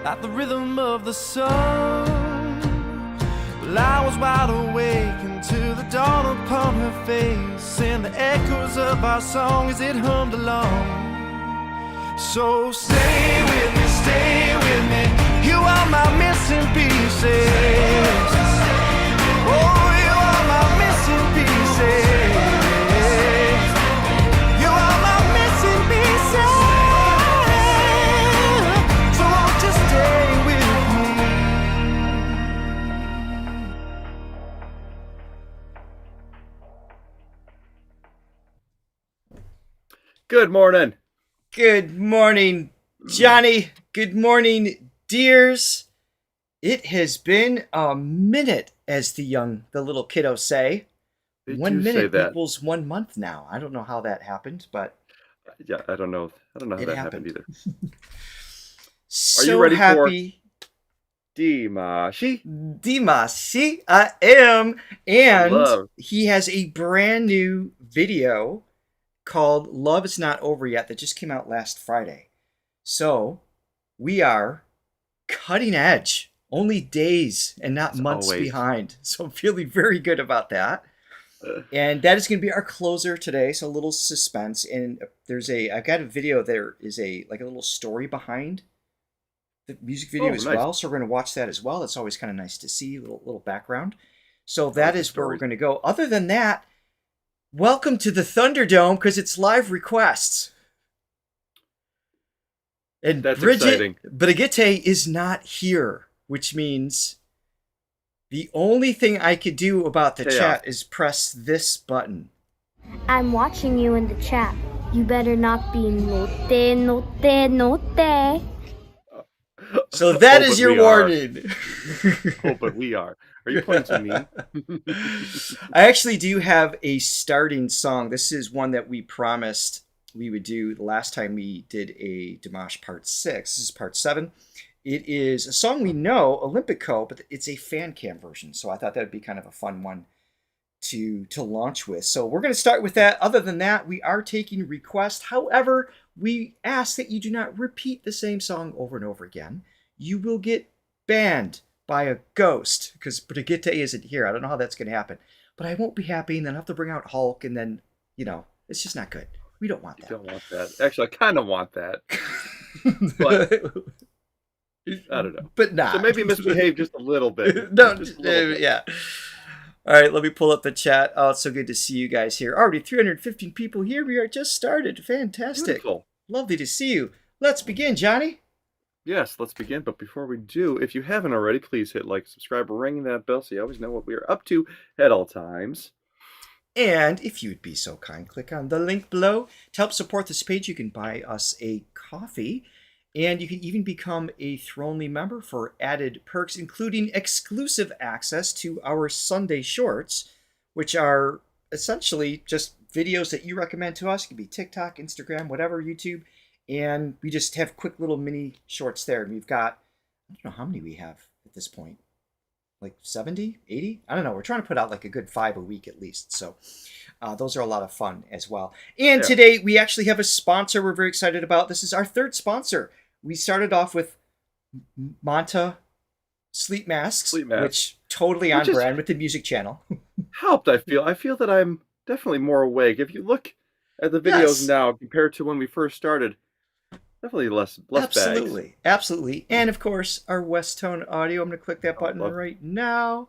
like the rhythm of the sun. Well, I was wide awake until the dawn upon her face, and the echoes of our song as it hummed along. So stay with me, you are my missing pieces. Oh, you are my missing pieces. You are my missing pieces. So won't you stay with me? Good morning. Good morning, Johnny. Good morning, dears. It has been a minute, as the little kiddos say. They 1 do say minute that. equals 1 month now. I don't know how that happened, but Yeah, I don't know how that happened either. So Are you ready happy. for Dimash? Dimash, I am. And Love. he has a brand new video called Love Is Not Over Yet that just came out last Friday. So we are cutting edge, only days and not As months always. behind. So I'm feeling very good about that. And that is going to be our closer today. So a little suspense. And I've got a video. There is a little story behind the music video as nice. well. So we're going to watch that as well. It's always kind of nice to see a little background. So that is where we're going to go. Other than that, welcome to the Thunderdome, because it's live requests. And That's Bridget exciting. Brigitte is not here, which means the only thing I could do about the chat is press this button. I'm watching you in the chat. You better not be note. So that is your warning. Oh, but we are. Are you playing to me? I actually do have a starting song. This is one that we promised we would do the last time we did a Dimash Part 6. This is Part 7. It is a song we know, Olimpico, but it's a Fancam version. So I thought that would be kind of a fun one to launch with. So we're going to start with that. Other than that, we are taking requests. However, we ask that you do not repeat the same song over and over again. You will get banned by a ghost because Brigitte isn't here. I don't know how that's going to happen. But I won't be happy, and then I'll have to bring out Hulk, and then, it's just not good. We don't want that. You don't want that. Actually, I kind of want that. But I don't know. But not. So maybe misbehave just a little bit. No, Just a little bit. yeah. All right, let me pull up the chat. Oh, it's so good to see you guys here. Already 315 people here. We are just started. Fantastic. Beautiful. Lovely to see you. Let's begin, Johnny. Yes, let's begin. But before we do, if you haven't already, please hit like, subscribe, ring that bell so you always know what we are up to at all times. And if you would be so kind, click on the link below to help support this page. You can buy us a coffee, and you can even become a Thronely member for added perks, including exclusive access to our Sunday shorts, which are essentially just videos that you recommend to us. It could be TikTok, Instagram, whatever, YouTube. And we just have quick little mini shorts there. And we've got, I don't know how many we have at this point. Like 70, 80? I don't know. We're trying to put out like a good 5 a week at least. So those are a lot of fun as well. And today we actually have a sponsor we're very excited about. This is our third sponsor. We started off with Manta sleep masks, which totally on brand with the music channel. Helped, I feel. I feel that I'm definitely more awake. If you look at the videos now compared to when we first started, definitely less Absolutely. bags. Absolutely. And of course, our West Tone audio. I'm going to click that button right now.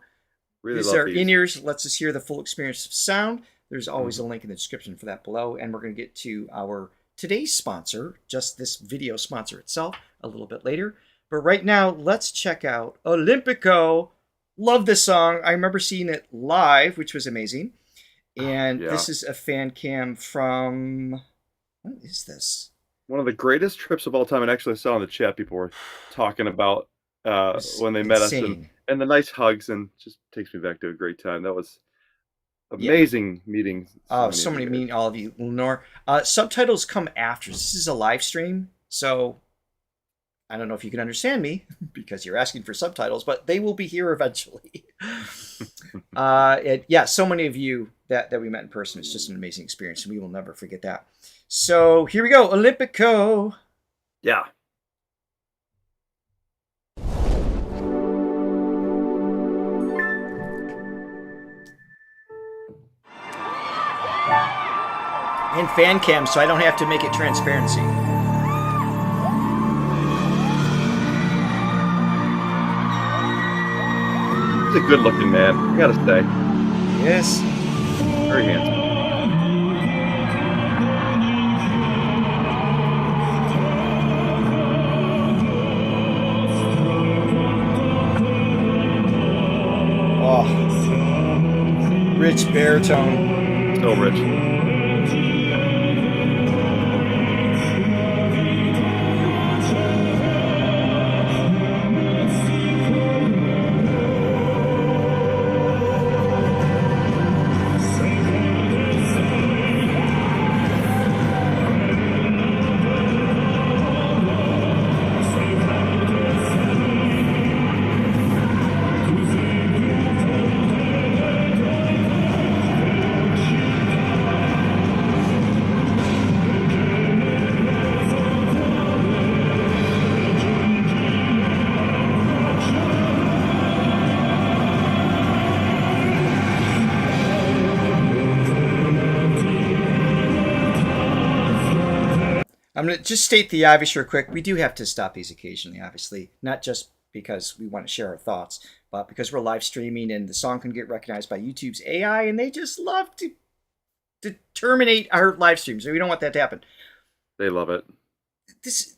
Really These love are these. in-ears. Lets us hear the full experience of sound. There's always a link in the description for that below. And we're going to get to our today's sponsor, just this video sponsor itself, a little bit later. But right now, let's check out Olimpico. Love this song. I remember seeing it live, which was amazing. And this is a fan cam from... What is this? One of the greatest trips of all time. And actually I saw in the chat people were talking about when they met us and the nice hugs, and just takes me back to a great time. That was amazing meeting. So many meeting all of you, Lenore. Subtitles come after. This is a live stream, so I don't know if you can understand me because you're asking for subtitles, but they will be here eventually. So many of you that we met in person. It's just an amazing experience, and we will never forget that. So here we go, Olimpico. Yeah. And Fancam, so I don't have to make it transparency. He's a good-looking man, I gotta say. Yes. Very handsome. Oh, rich baritone. So rich. I'm going to just state the obvious real quick. We do have to stop these occasionally, obviously. Not just because we want to share our thoughts, but because we're live streaming and the song can get recognized by YouTube's AI, and they just love to terminate our live streams. So we don't want that to happen. They love it. This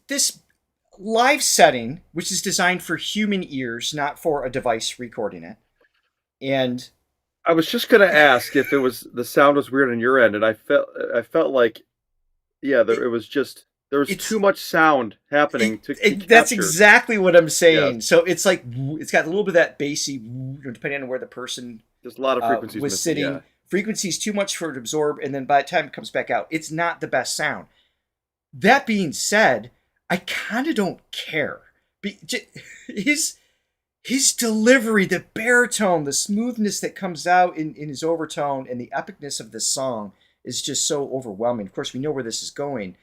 live setting, which is designed for human ears, not for a device recording it. And I was just going to ask if it was the sound was weird on your end, and I felt like, yeah, there was too much sound happening to that's exactly what I'm saying. Yeah. So it's like it's got a little bit of that bassy, depending on where the person There's a lot of frequencies was missing, sitting. yeah. Frequency's too much for it to absorb, and then by the time it comes back out, it's not the best sound. That being said, I kind of don't care. His delivery, the baritone, the smoothness that comes out in his overtone, and the epicness of this song is just so overwhelming. Of course, we know where this is going,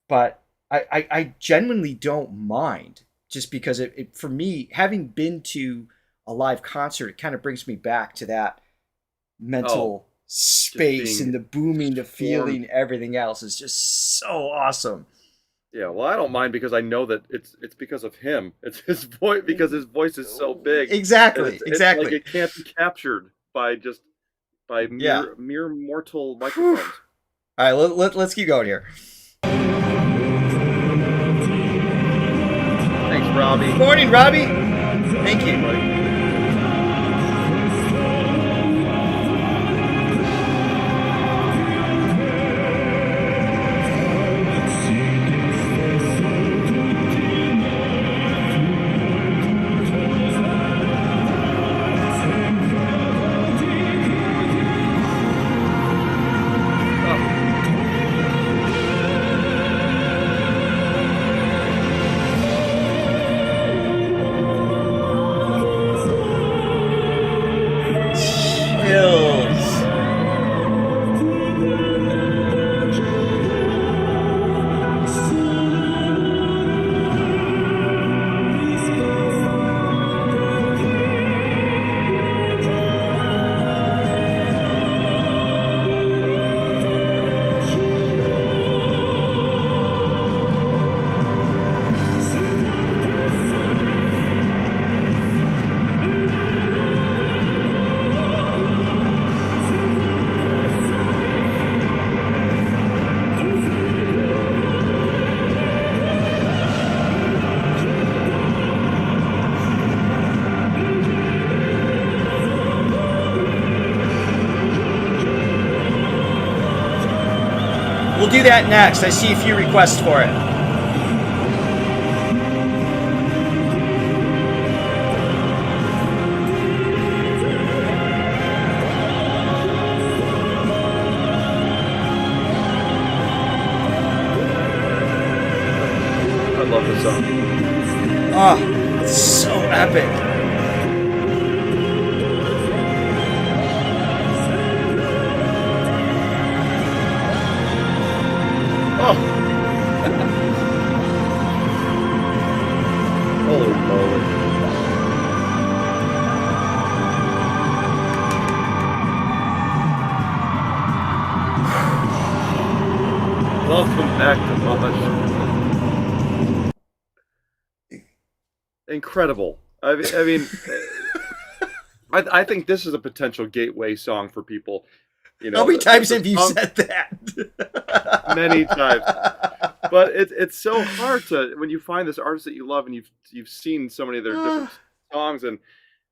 but I genuinely don't mind, just because it for me, having been to a live concert, it kind of brings me back to that mental space, and the booming, the feeling, everything else is just so awesome. Yeah, well, I don't mind because I know that it's because of him. It's his voice, because his voice is so big. Exactly. It's like it can't be captured by mere mortal microphones. All right, let's keep going here. Thanks, Robbie. Good morning, Robbie. Thank you. We'll do that next. I see a few requests for it. I love this song. Oh, it's so epic. Oh. Holy moly. Back to much. Incredible. I mean, I think this is a potential gateway song for people. You know, how many times have you said that? Many times. But it's so hard to, when you find this artist that you love and you've seen so many of their different songs, and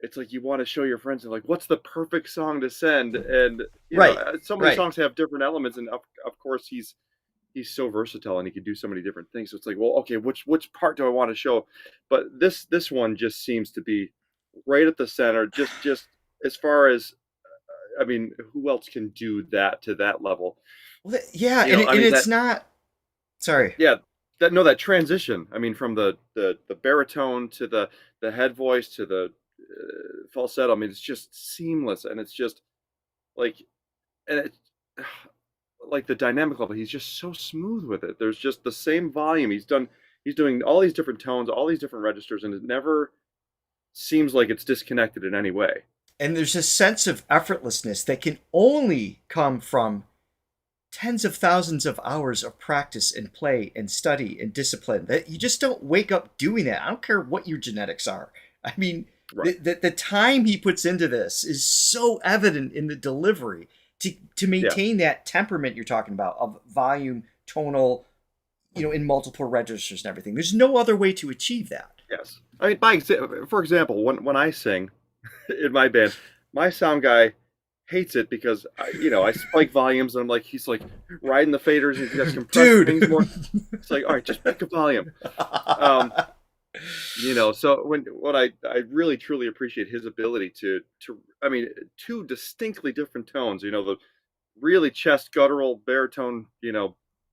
it's like you want to show your friends and like, what's the perfect song to send? And you know, so many songs have different elements, and of course he's so versatile and he can do so many different things. So it's like, well, okay, which part do I want to show? But this one just seems to be right at the center. Just as far as, I mean, who else can do that to that level? Well, yeah, and it's not. Sorry. Yeah, that transition. I mean, from the baritone to the head voice to the falsetto. I mean, it's just seamless, and it's just like, and it, like the dynamic level. He's just so smooth with it. There's just the same volume. He's doing all these different tones, all these different registers, and it never seems like it's disconnected in any way. And there's a sense of effortlessness that can only come from tens of thousands of hours of practice and play and study and discipline. That you just don't wake up doing that. I don't care what your genetics are. I mean, the time he puts into this is so evident in the delivery to maintain that temperament you're talking about of volume, tonal, you know, in multiple registers and everything. There's no other way to achieve that. Yes. I mean, for example, when I sing in my band, my sound guy hates it because I spike volumes, and I'm like, he's like riding the faders and he has compressed things more. It's like, all right, just pick a volume. So what I really truly appreciate his ability to I mean, two distinctly different tones, the really chest guttural baritone,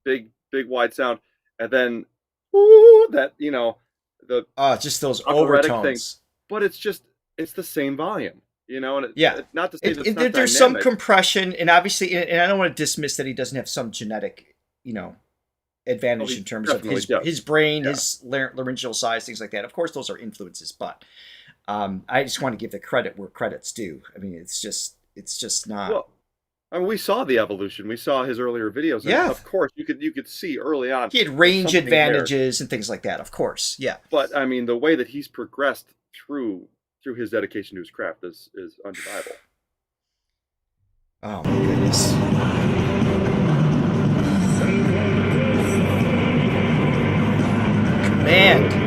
big wide sound, and then that the just those overtones things, but it's the same volume. And not to say that there's dynamic. some compression, and obviously, and I don't want to dismiss that he doesn't have some genetic, advantage in terms of his brain, his laryngeal size, things like that. Of course, those are influences, but I just want to give the credit where credit's due. I mean, it's just not. Well, I mean, we saw the evolution. We saw his earlier videos. And of course, you could see early on he had range advantages and things like that. Of course, yeah. But I mean, the way that he's progressed through his dedication to his craft is undeniable. Oh my goodness. Command.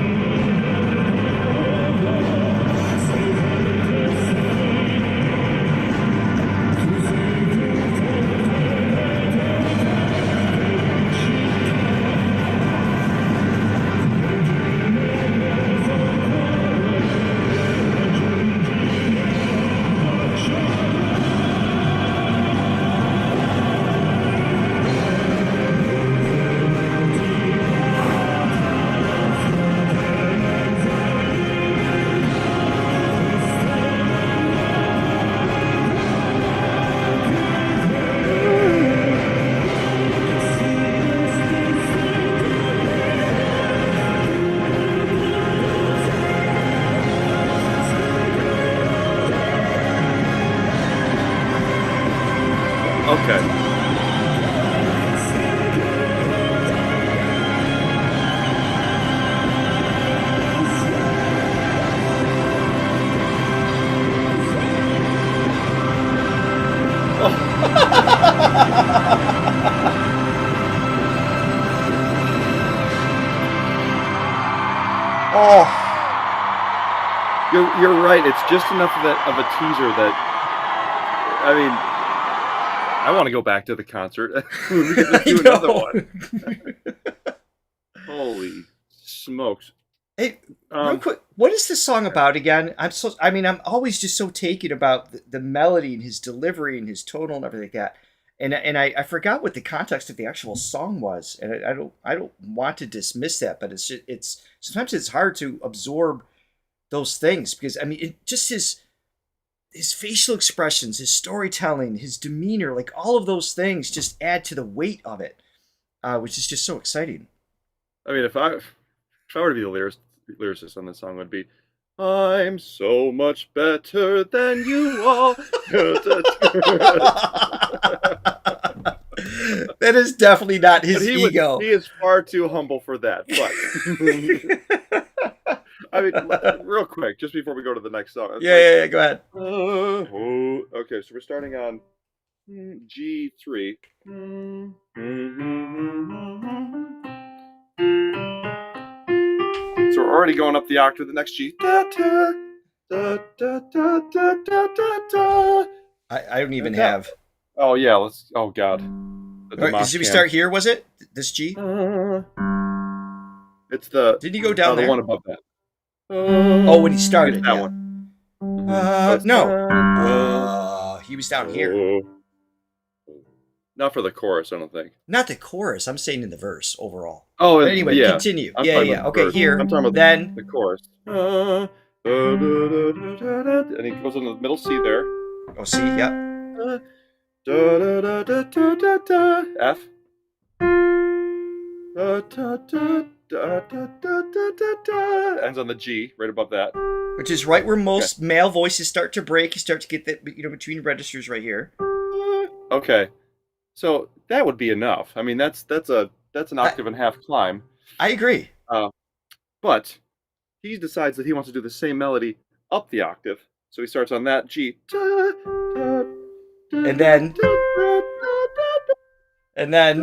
You're right. It's just enough of a teaser that, I mean, I want to go back to the concert. We get to do another one. Holy smokes! Hey, real quick, what is this song about again? I'm always just so taken about the melody and his delivery and his tonal and everything like that. And I forgot what the context of the actual song was, and I don't want to dismiss that, but it's sometimes it's hard to absorb those things because I mean it just his facial expressions, his storytelling, his demeanor, like all of those things just add to the weight of it, which is just so exciting. I mean, if I were to be the lyricist on this song, would be, I'm so much better than you all. That is definitely not his But ego. he is far too humble for that. But I mean, real quick, just before we go to the next song. Yeah, go ahead. Okay, so we're starting on G3. So we're already going up the octave. The next G. Da, da, da, da, da, da, da, da. I don't even have. Oh yeah, let's. Oh god. Should we start here? Was it this G? It's the. Did he go down there? The one above that. Oh, when he started. That yeah. one. No. He was down here. Not for the chorus, I don't think. Not the chorus. I'm saying in the verse overall. Oh, but anyway, yeah. continue. I'm Yeah. Okay, verse. here. I'm talking about then the chorus. And he goes into the middle C there. Oh, C, yeah. F. Ends on the G, right above that. Which is right where most male voices start to break. You start to get that, between registers right here. Okay, so that would be enough. I mean, that's an octave and a half climb. I agree. But he decides that he wants to do the same melody up the octave, so he starts on that G. And then and then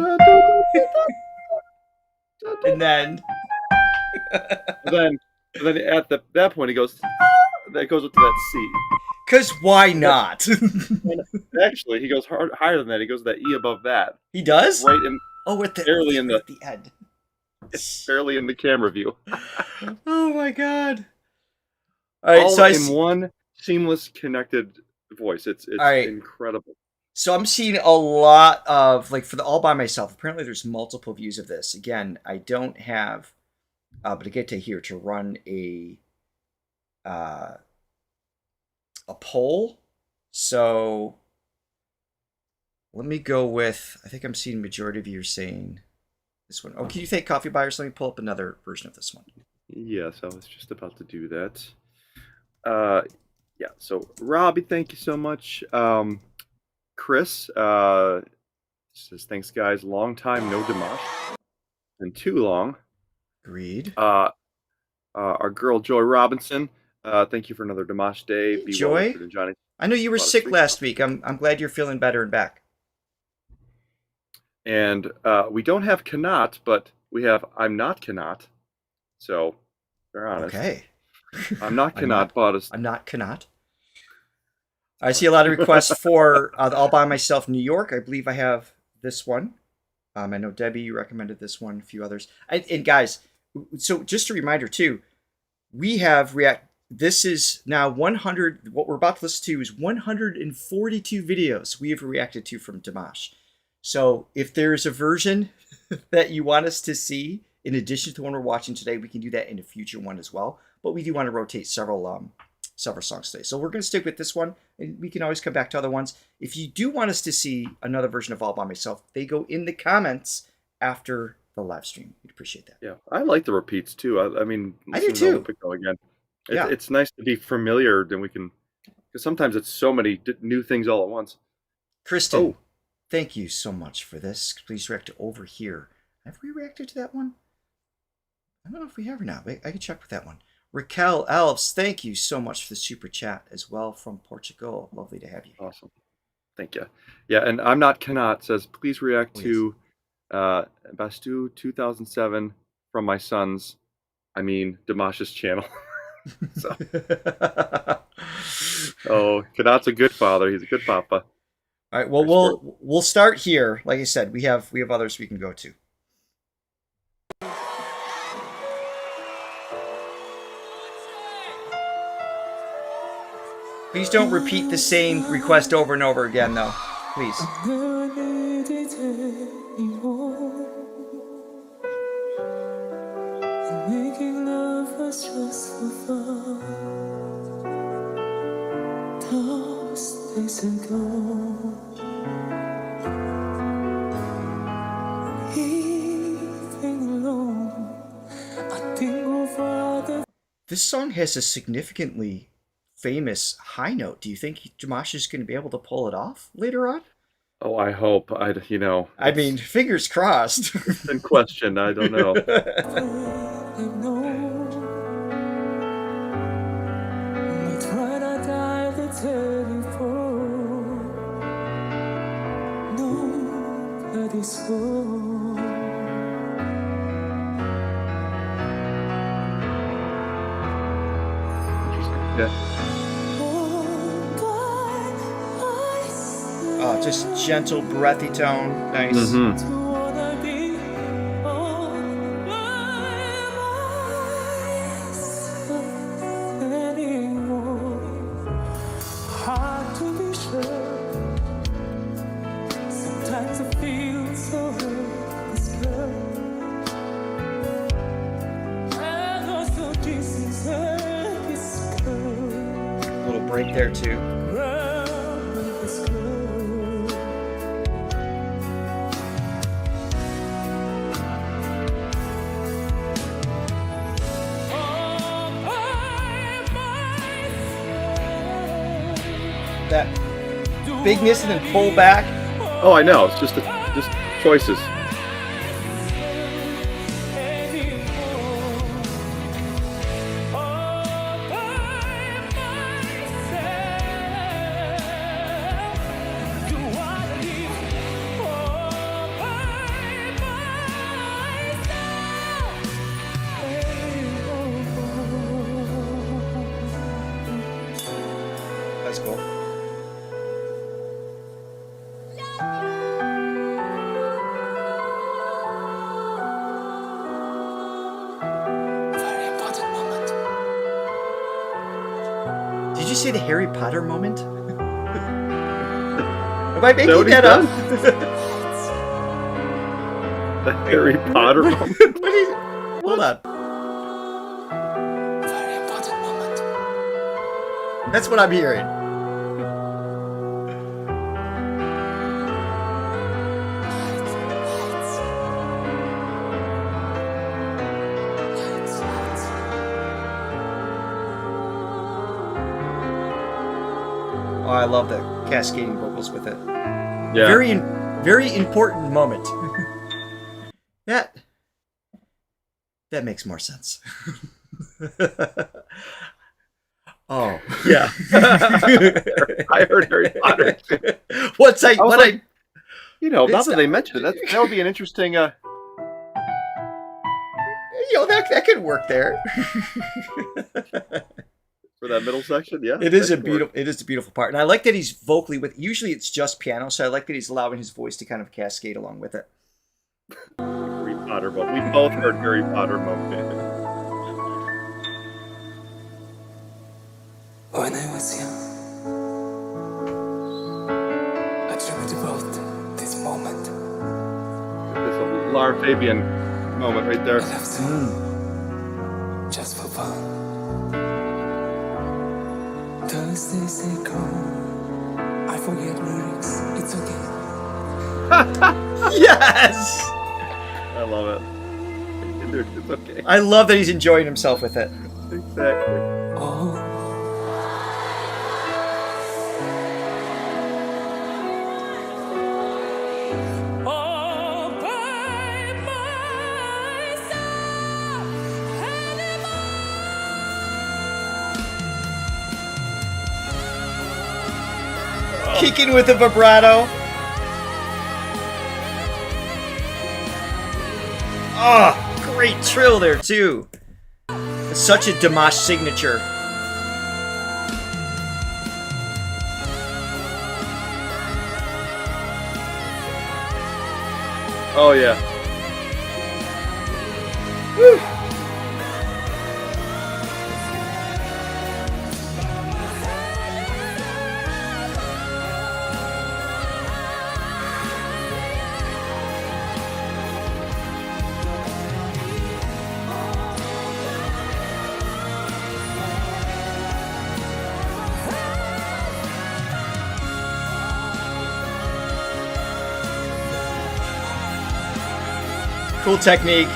at that point he goes. That goes up to that C. Because why not? Actually, he goes higher than that. He goes to that E above that. He does? Right in. Oh, at the end. It's barely in the camera view. Oh my god! All right, all in one seamless connected voice. It's right. Incredible. So I'm seeing a lot of for the All By Myself. Apparently, there's multiple views of this. Again, I don't have, but I get to here to run a poll. So let me go with. I think I'm seeing majority of you are saying this one. Oh, can you thank coffee buyers? Let me pull up another version of this one. Yes, I was just about to do that. Yeah. So Robbie, thank you so much. Chris says thanks, guys. Long time no Dimash, and too long. Agreed. Our girl Joy Robinson. Thank you for another Dimash day. Hey, Joy, Johnny. I know you were sick last week. I'm glad you're feeling better and back. And we don't have cannot, but we have I'm not cannot. So they're honest. Okay. I'm not cannot, but I'm not cannot. I see a lot of requests for the All By Myself New York. I believe I have this one. I know Debbie, you recommended this one, a few others. And guys, so just a reminder too, we have this is now 100. What we're about to listen to is 142 videos we have reacted to from Dimash. So if there's a version that you want us to see in addition to the one we're watching today, we can do that in a future one as well. But we do want to rotate several songs today. So we're going to stick with this one, and we can always come back to other ones. If you do want us to see another version of All By Myself, they go in the comments after the live stream. We'd appreciate that. Yeah, I like the repeats too. I mean, I do too. Olimpico again. It's nice to be familiar, then we can, because sometimes it's so many new things all at once. Kristen, thank you so much for this. Please react to Over Here. Have we reacted to that one? I don't know if we have or not. I can check with that one. Raquel Elves, thank you so much for the super chat as well from Portugal. Lovely to have you. Awesome. Thank you. Yeah, and I'm not cannot says, please react to Bastu 2007 from my son's, Dimash's channel. So. Cannot's a good father. He's a good papa. All right, well, we'll start here. Like I said, we have others we can go to. Please don't repeat the same request over and over again, though. Please. This song has a significantly famous high note. Do you think Dimash is going to be able to pull it off later on? Oh, I hope. I mean, fingers crossed. It's in question. I don't know. Yeah. Oh, just gentle, breathy tone. Nice. Mm-hmm. Little break there too. That bigness and then pull back. Oh, I know. It's just choices. That's cool. Did you say the Harry Potter moment? Am I making that up? The Harry Potter moment. Hold on. That's what I'm hearing. Oh, I love the cascading vocals with it. Yeah. Very important moment. That makes more sense. Oh Yeah. I heard Harry Potter too. Now that they mentioned it, that would be an interesting. that could work there. For that middle section, yeah. It is a beautiful part, and I like that he's vocally with. Usually, it's just piano, so I like that he's allowing his voice to kind of cascade along with it. Harry Potter moment. We both heard Harry Potter moment. When I was young, I dreamed about this moment. This Lara Fabian moment right there. I love song just for fun. Thursdays they come, I forget lyrics. It's okay. Yes, I love it. It's okay. I love that he's enjoying himself with it. Exactly. Oh. Kicking with a vibrato. Oh, great trill there too. It's such a Dimash signature. Oh yeah. Woo. Cool technique.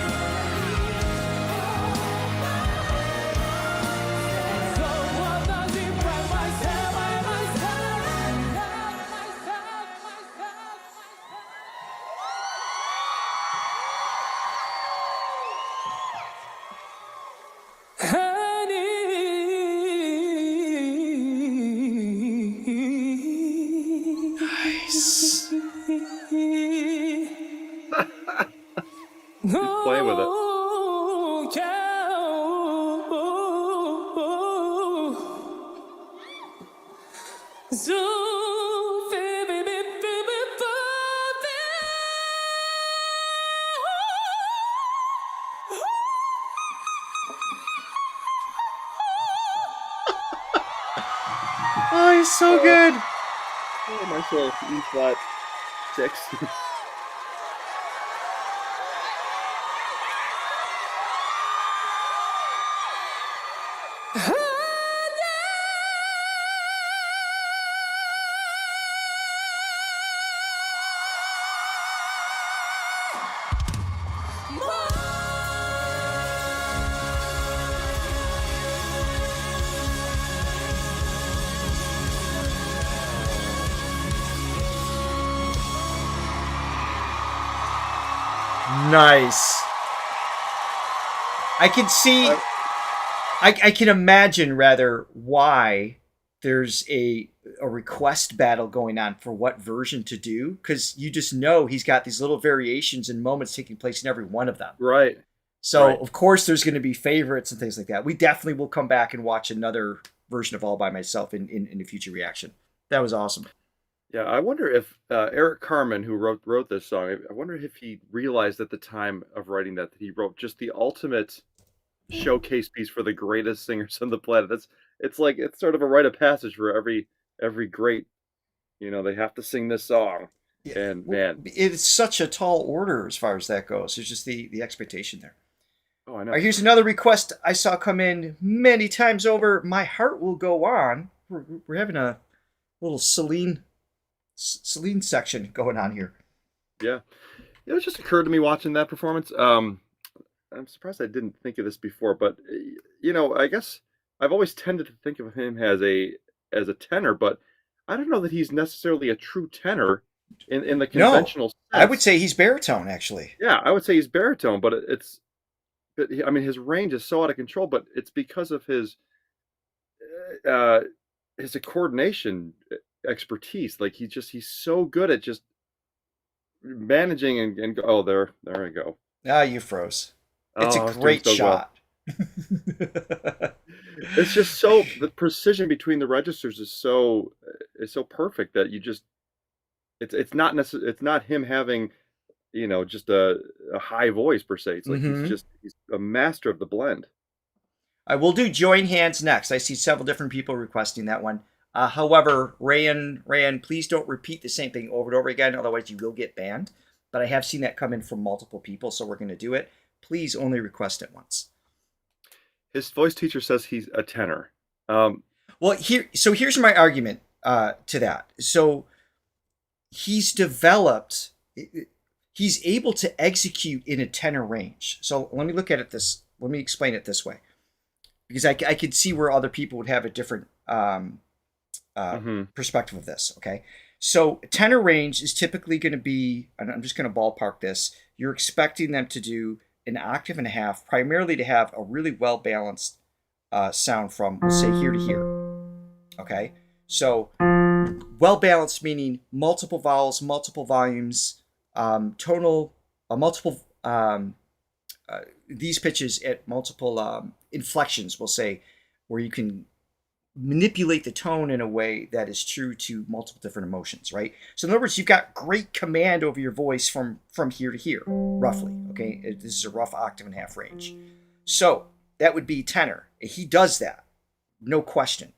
Oh, he's so good. Oh, nice little E flat 6. Nice. I can see, I can imagine rather why there's a request battle going on for what version to do, because you just know he's got these little variations and moments taking place in every one of them. Right. So Right. of course there's going to be favorites and things like that. We definitely will come back and watch another version of All by Myself in a future reaction. That was awesome. Yeah, I wonder if Eric Carmen, who wrote this song, I wonder if he realized at the time of writing that he wrote just the ultimate showcase piece for the greatest singers on the planet. It's sort of a rite of passage for every great, they have to sing this song. Yeah. And man, It's such a tall order as far as that goes. There's just the expectation there. oh, I know. All right, here's another request I saw come in many times over. My Heart Will Go On. We're having a little Celine section going on here. Yeah. It just occurred to me watching that performance. I'm surprised I didn't think of this before, but I guess I've always tended to think of him as a tenor, but I don't know that he's necessarily a true tenor in the conventional sense. I would say he's baritone, actually. Yeah, I would say he's baritone, but I mean, his range is so out of control, but it's because of his coordination expertise. Like he's so good at just managing and oh, there I go. Ah, you froze. It's a great shot. Well. It's just the precision between the registers is so perfect that you just it's not him having just a high voice per se. It's like he's a master of the blend. I will do Join Hands next. I see several different people requesting that one. However, Rayan, please don't repeat the same thing over and over again, otherwise you will get banned. But I have seen that come in from multiple people, so we're going to do it. Please only request it once. His voice teacher says he's a tenor. Well, here's my argument to that. So he's able to execute in a tenor range. So let me explain it this way, because I could see where other people would have a different perspective of this. Okay. So tenor range is typically going to be, and I'm just going to ballpark this, you're expecting them to do an octave and a half, primarily to have a really well-balanced sound from, say, here to here. Okay? So well-balanced meaning multiple vowels, multiple volumes, tonal, these pitches at multiple inflections, we'll say, where you can manipulate the tone in a way that is true to multiple different emotions, right? So in other words, you've got great command over your voice from here to here, roughly, okay? This is a rough octave and a half range. So that would be tenor. He does that, no question.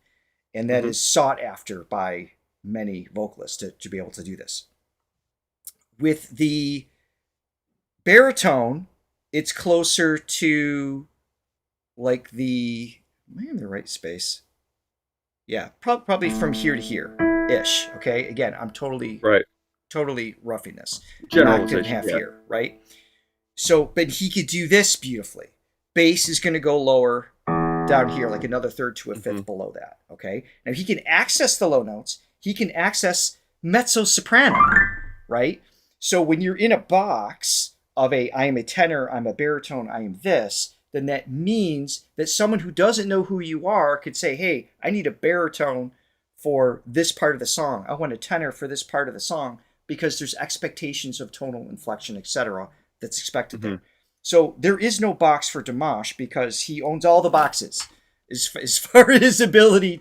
And that is sought after by many vocalists to be able to do this. With the baritone, it's closer to like am I in the right space? Yeah, probably from here to here-ish, okay? Again, I'm totally roughing this. Generalization, Octave and a half here, right? So, but he could do this beautifully. Bass is going to go lower down here, like another third to a fifth below that, okay? Now, he can access the low notes. He can access mezzo-soprano, right? So when you're in a box of I am a tenor, I'm a baritone, I am this, then that means that someone who doesn't know who you are could say, hey, I need a baritone for this part of the song. I want a tenor for this part of the song, because there's expectations of tonal inflection, etc. that's expected there. So there is no box for Dimash because he owns all the boxes as far as his ability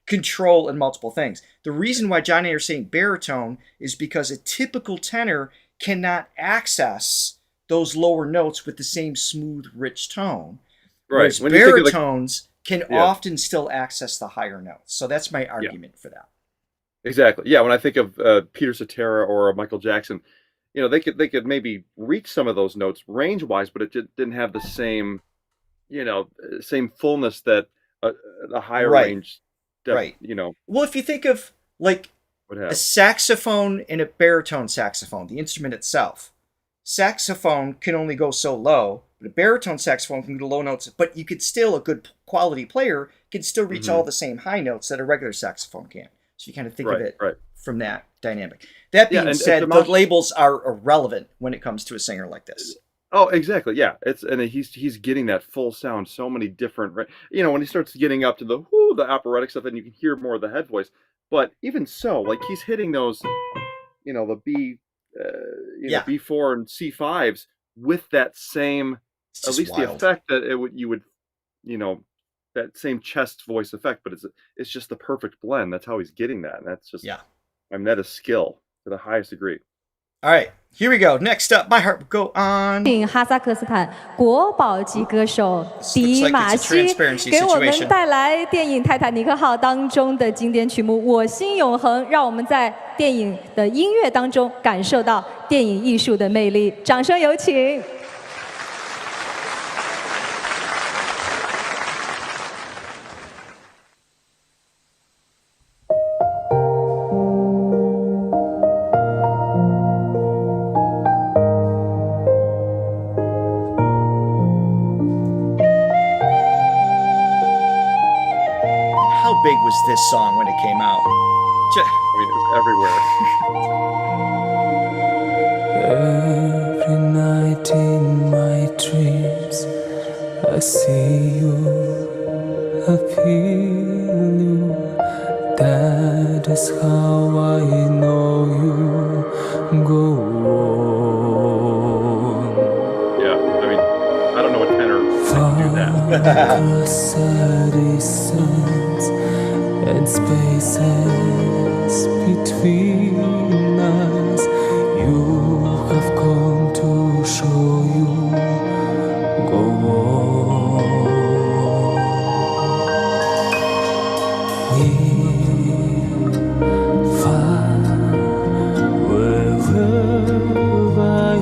control in multiple things. The reason why John and I are saying baritone is because a typical tenor cannot access those lower notes with the same smooth, rich tone. Right. Whereas When you think of baritones can often still access the higher notes. So that's my argument for that. Exactly. Yeah. When I think of Peter Cetera or Michael Jackson, they could maybe reach some of those notes range wise, but it didn't have the same, same fullness that a higher range. Right. Well, if you think of like a saxophone and a baritone saxophone, the instrument itself, saxophone can only go so low, but a baritone saxophone can go to low notes, but you could still, a good quality player can still reach all the same high notes that a regular saxophone can. So you kind of think of it from that dynamic. That being said, the labels are irrelevant when it comes to a singer like this. Oh, exactly. Yeah, he's getting that full sound. So many different, when he starts getting up to the operatic stuff, then you can hear more of the head voice. But even so, like he's hitting those, the B, B4 and C5s with that same, at least the effect that you would, that same chest voice effect. But it's just the perfect blend. That's how he's getting that, and that's just that is skill to the highest degree. All right, here we go. Next up, My Heart Will Go On. 哈萨克斯坦国宝级歌手迪马西给我们带来电影《泰坦尼克号》当中的经典曲目《我心永恒》，让我们在电影的音乐当中感受到电影艺术的魅力。掌声有请。Big was this song when it came out? I mean, it was everywhere. Every night in my dreams, I see you, I feel you. That is how I know you go on. Yeah, I mean, I don't know what tenor can do that. And spaces between us, you have come to show you go on. Near, far, wherever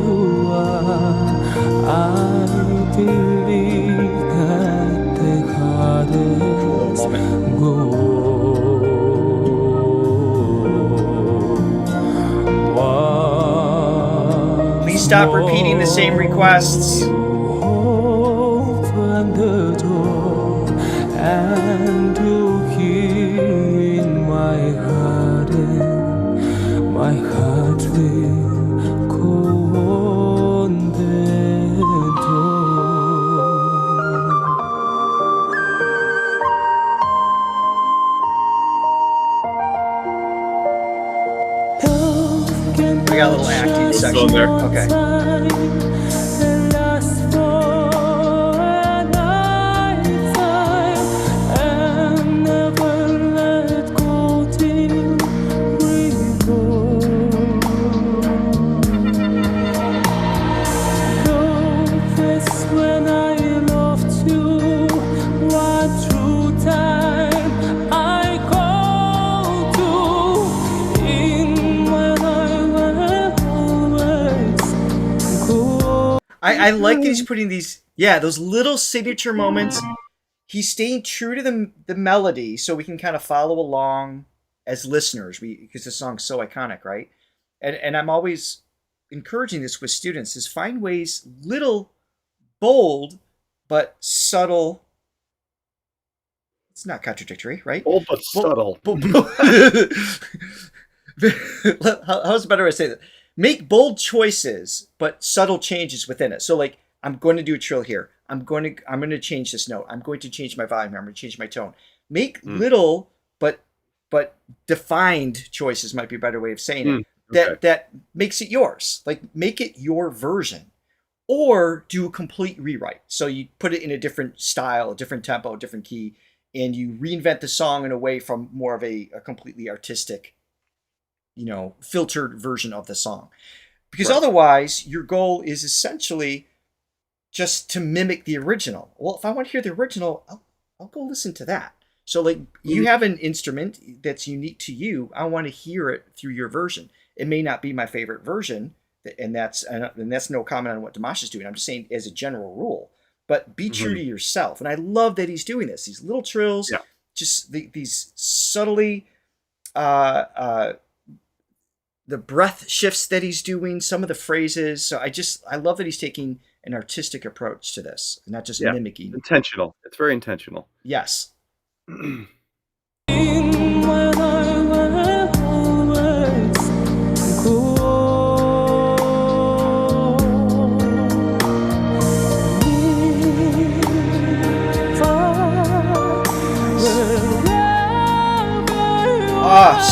you are, I believe that the hardest go on. Stop repeating the same requests. Open the door and you hear in my heart will go on the door. We got a little acting section there. Okay. I like that he's putting these, those little signature moments. He's staying true to the melody so we can kind of follow along as listeners because the song's so iconic, right? And I'm always encouraging this with students is find ways, little, bold, but subtle. It's not contradictory, right? Bold but subtle. How's a better way to say that? Make bold choices, but subtle changes within it. So like, I'm going to do a trill here. I'm going to change this note. I'm going to change my volume. I'm going to change my tone. Make little, but defined choices might be a better way of saying it. Okay. That makes it yours. Like make it your version, or do a complete rewrite. So you put it in a different style, a different tempo, a different key, and you reinvent the song in a way from more of a completely artistic, filtered version of the song. Because otherwise, your goal is essentially just to mimic the original. Well, if I want to hear the original, I'll go listen to that. So, like, you have an instrument that's unique to you. I want to hear it through your version. It may not be my favorite version, and that's no comment on what Dimash is doing. I'm just saying as a general rule. But be true to yourself. And I love that he's doing this. These little trills, just these subtly... the breath shifts that he's doing, some of the phrases. So I love that he's taking an artistic approach to this, and not just mimicking. Intentional. It's very intentional. Yes.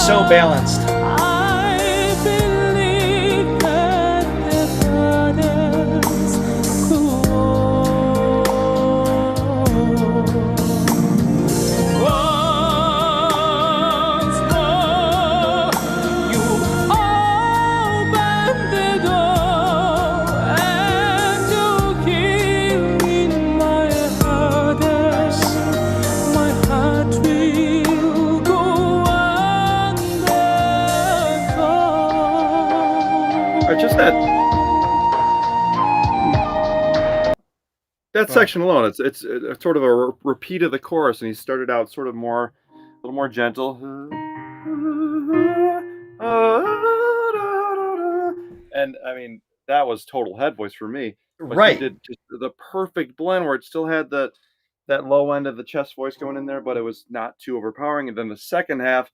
So balanced. That section alone, it's sort of a repeat of the chorus, and he started out sort of a little more gentle, and I mean that was total head voice for me. But right, he did just the perfect blend where it still had that low end of the chest voice going in there, but it was not too overpowering. And then the second half,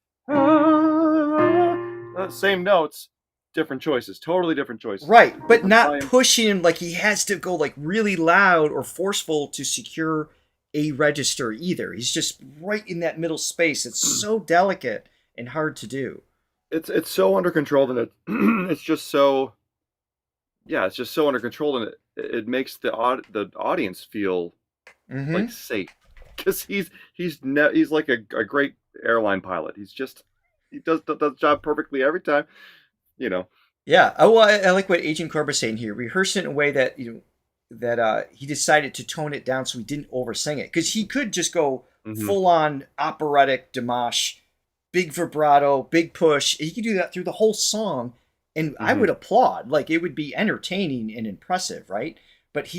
same notes. Different choices, totally different choices. Right, but not pushing him like he has to go like really loud or forceful to secure a register either. He's just right in that middle space. It's so delicate and hard to do. It's so under control, and it's just so it's just so under control, and it makes the audience feel like safe, because he's like a great airline pilot. He does the job perfectly every time. Yeah. Oh, well, I like what Agent Corba's saying here. Rehearse it in a way that he decided to tone it down so he didn't oversing it, because he could just go full on operatic Dimash, big vibrato, big push. He could do that through the whole song, and I would applaud. Like, it would be entertaining and impressive, right? But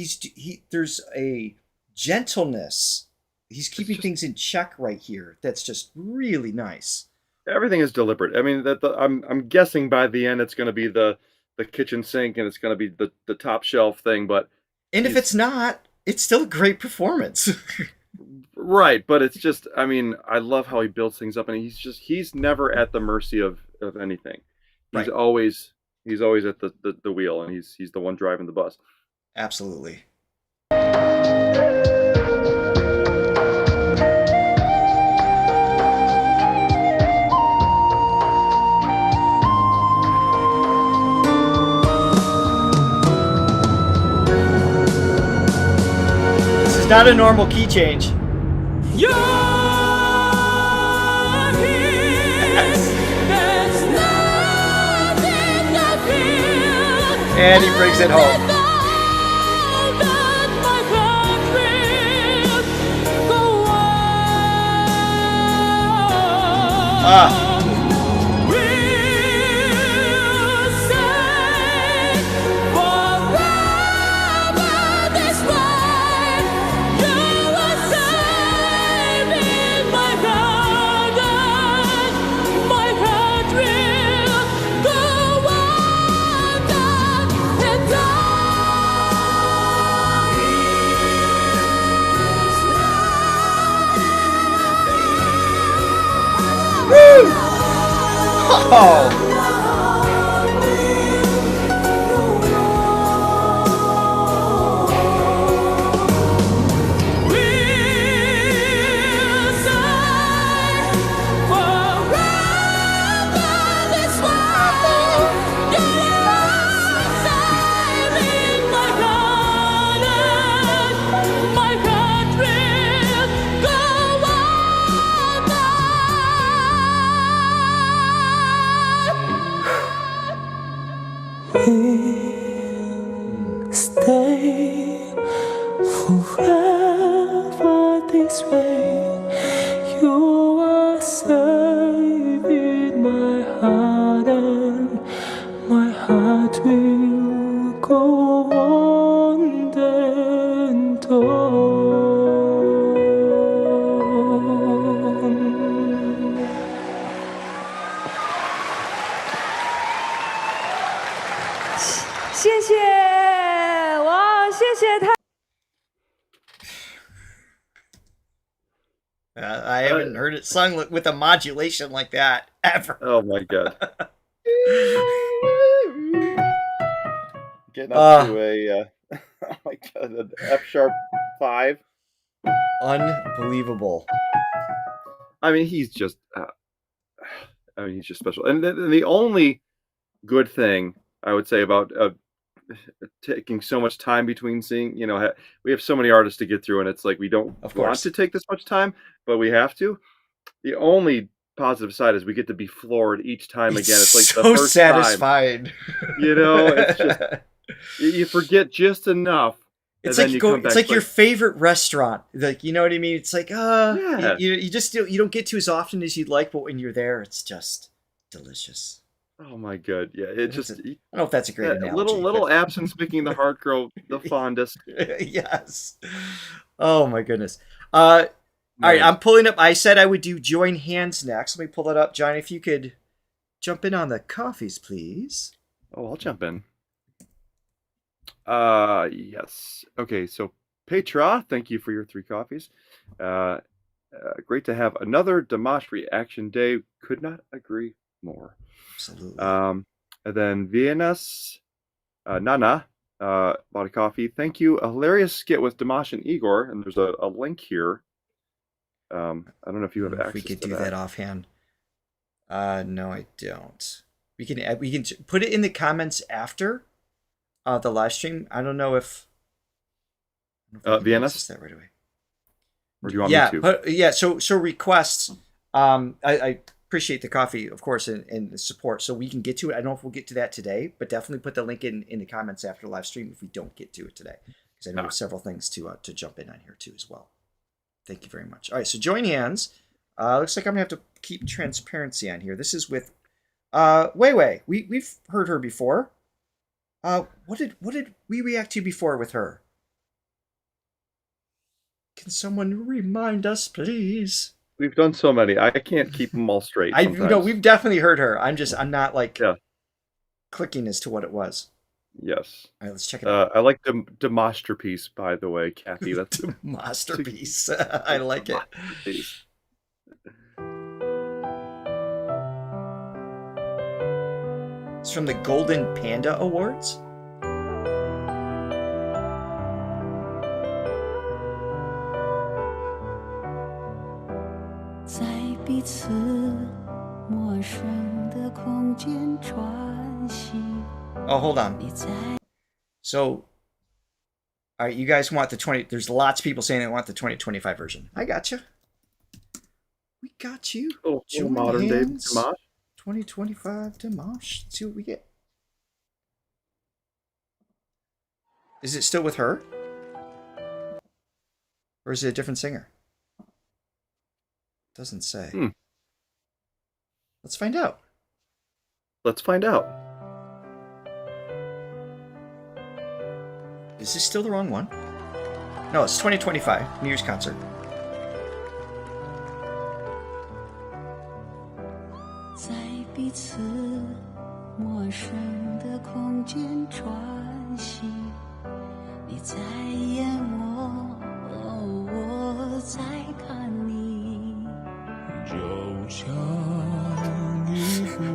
there's a gentleness. He's keeping things in check right here. That's just really nice. Everything is deliberate. I mean, I'm guessing by the end it's going to be the kitchen sink, and it's going to be the top shelf thing. But if it's not, it's still a great performance. Right, but it's just, I mean, I love how he builds things up, and he's never at the mercy of anything. He's always at the wheel, and he's the one driving the bus. Absolutely. Not a normal key change. You're here, there's nothing I feel. And he brings it home. Oh. I haven't heard it sung with a modulation like that ever. Oh my god. Getting up to a oh my god, an F-sharp 5. Unbelievable. I mean, he's just he's just special. And the only good thing I would say about taking so much time between seeing, we have so many artists to get through, and it's like we don't want to take this much time, but we have to. The only positive side is we get to be floored each time again. It's like so the first satisfied. time. It's just you forget just enough. It's like it's like your favorite restaurant. Like, you know what I mean? It's like you just you don't get to as often as you'd like, but when you're there, it's just delicious. Oh my god, yeah! It just I don't know if that's a great analogy. Little absence making the heart grow the fondest. Yes. Oh my goodness. All right, I'm pulling up. I said I would do join hands next. Let me pull that up, John. If you could jump in on the coffees, please. Oh, I'll jump in. Yes. Okay, so Petra, thank you for your 3 coffees. Great to have another Dimash reaction day. Could not agree more. Absolutely. And then Vienna's Nana bought a coffee. Thank you. A hilarious skit with Dimash and Igor, and there's a link here. I don't know if you have access. We could do that offhand. No, I don't. We can put it in the comments after the live stream. I don't know if Vienna's that right away. Or do you want me to? So requests. I appreciate the coffee, of course, and the support, so we can get to it. I don't know if we'll get to that today, but definitely put the link in the comments after the live stream if we don't get to it today, because I know we have several things to jump in on here too as well. Thank you very much. All right, so join hands. Looks like I'm gonna have to keep transparency on here. This is with Wei Wei. We've heard her before. What did we react to before with her? Can someone remind us, please? We've done so many. I can't keep them all straight. We've definitely heard her. I'm not like clicking as to what it was. Yes. All right, let's check it out. I like the masterpiece, by the way, Kathy. That's the masterpiece. I like it. It's from the Golden Panda Awards. Oh, hold on. So, all right, you guys want the 20... There's lots of people saying they want the 2025 version. I got you. We got you. Oh, modern day Dimash. 2025 Dimash. Let's see what we get. Is it still with her? Or is it a different singer? Doesn't say. Let's find out. Let's find out. Is this still the wrong one? No, it's 2025 New Year's concert.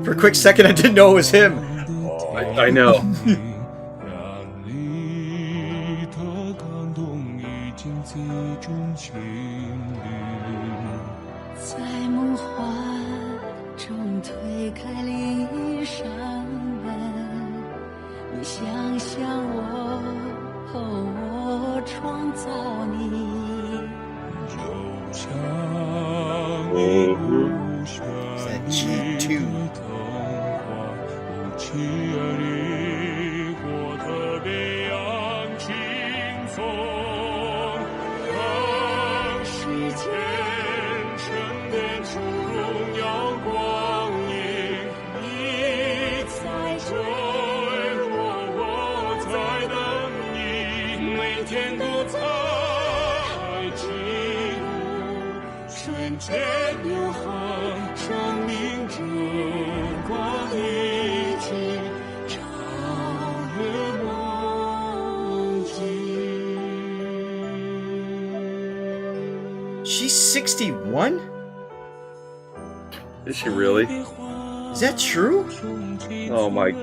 For a quick second, I didn't know it was him. I know. Is that G2? She's 61? Is she really? Is that true? Oh my.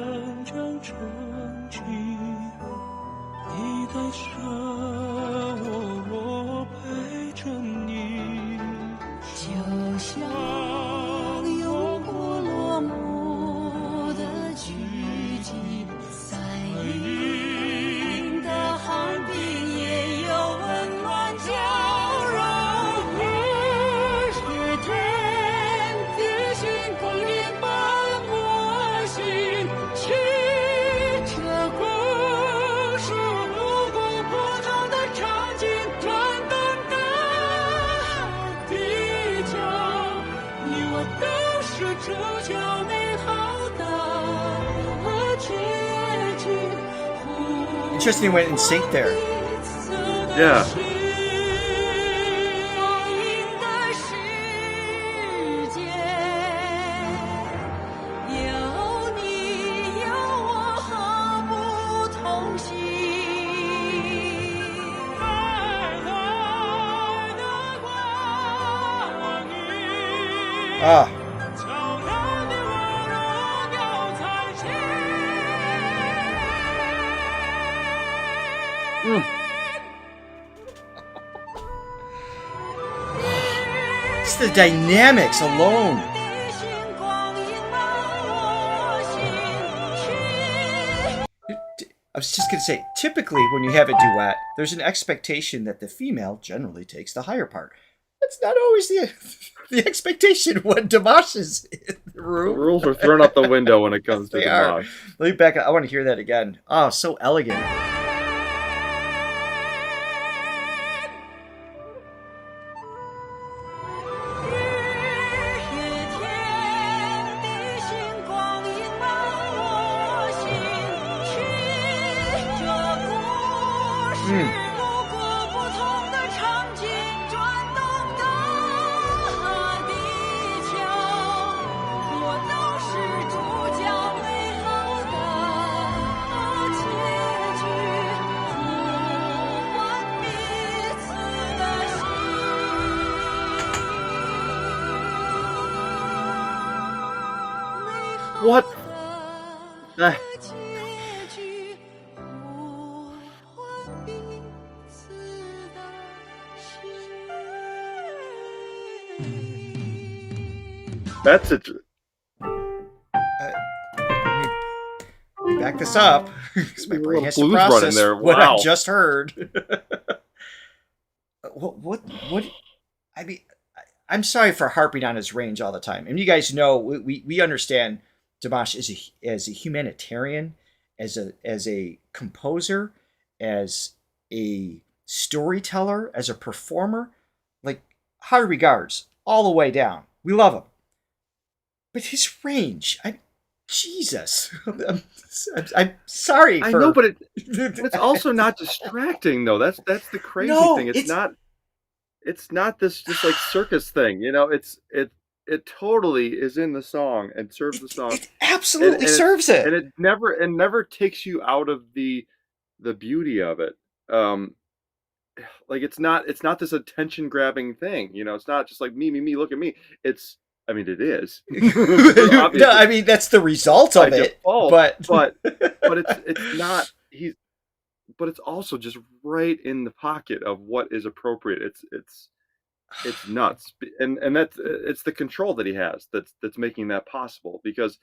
Interesting, went in sync there. Yeah. Ah. It's the dynamics alone. I was just going to say, typically when you have a duet, there's an expectation that the female generally takes the higher part. That's not always the expectation when Dimash is in the room. The rules are thrown out the window when it comes to Dimash. Let me back up. I want to hear that again. Oh, so elegant. What? That's it. Let me back this up because my brain has to Blues running process there. what I Wow. just heard. What? I mean, I'm sorry for harping on his range all the time. And you guys know we understand Dimash as a humanitarian, as a composer, as a storyteller, as a performer. Like, high regards all the way down. We love him. But his range, Jesus. I'm sorry. I know, but it's also not distracting though. That's the crazy thing. It's not this just like circus thing. You know, it totally is in the song and serves the song. It absolutely serves it. And it never takes you out of the beauty of it. Like it's not this attention grabbing thing. You know, it's not just like me, look at me. I mean, it is. No, I mean that's the result of it. Default, but it's not. But it's also just right in the pocket of what is appropriate. It's nuts, and it's the control that he has that's making that possible. Because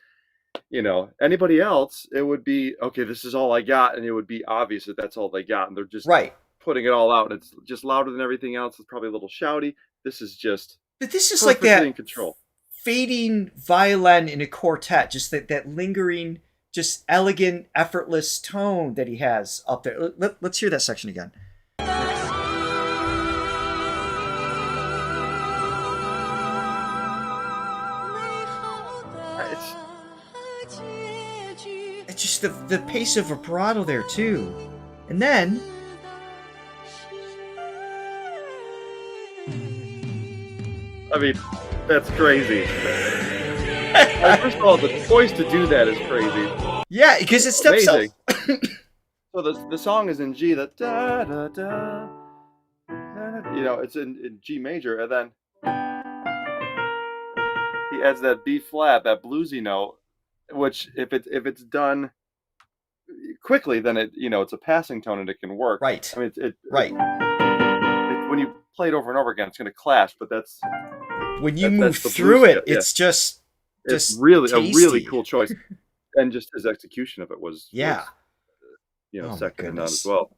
you know, anybody else, it would be okay. This is all I got, and it would be obvious that that's all they got, and they're just putting it all out. And it's just louder than everything else. It's probably a little shouty. This is just. But this is like that in control. Fading violin in a quartet, just that lingering, just elegant, effortless tone that he has up there. Let's hear that section again. It's just the pace of vibrato there too. And then I mean, that's crazy. First of all, the choice to do that is crazy. Yeah, because it steps up. So the song is in G, the da da da, da, da, you know, it's in G major, and then he adds that B flat, that bluesy note, which if it's done quickly, then it's a passing tone and it can work. Right. I mean, right. When you play it over and over again, it's going to clash. But that's when you move through it, it's just really tasty. a really cool choice, and just his execution of it was second to none as well.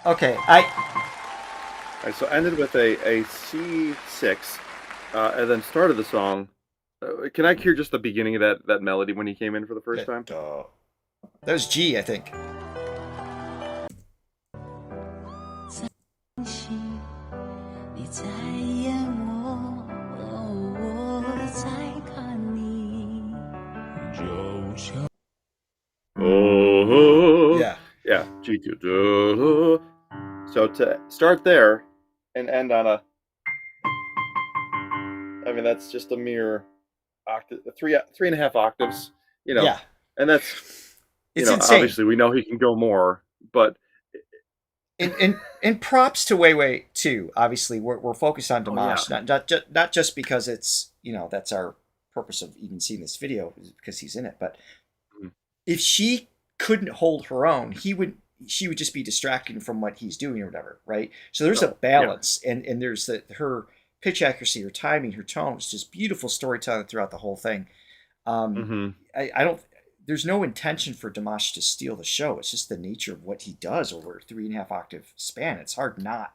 Okay, so ended with a C6, and then started the song. Can I hear just the beginning of that melody when he came in for the first time? That was G, I think. Oh, yeah. G2. So to start there and end on that's just a mere octave, 3.5 octaves, Yeah. And that's, it's insane. Obviously we know he can go more, but. And props to Weiwei too. Obviously, we're focused on Dimash, not just because it's that's our purpose of even seeing this video, because he's in it. But if she couldn't hold her own, she would just be distracted from what he's doing or whatever, right? So there's a balance, and there's her pitch accuracy, her timing, her tone. It's just beautiful storytelling throughout the whole thing. I don't. There's no intention for Dimash to steal the show. It's just the nature of what he does over a 3.5 octave span. It's hard not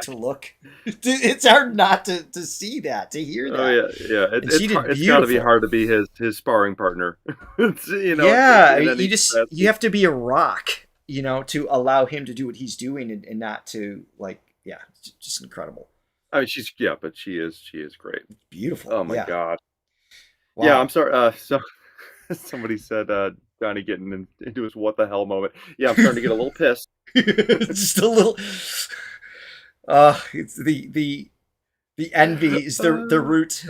to look. It's hard not to see that, to hear that. Oh yeah. It's got to be hard to be his sparring partner. You have to be a rock, to allow him to do what he's doing and not to just incredible. I mean, she is great. Beautiful. Oh my God. Wow. Yeah, I'm sorry. So somebody said Johnny getting into his what the hell moment. Yeah, I'm starting to get a little pissed. Just a little. It's the envy is the root.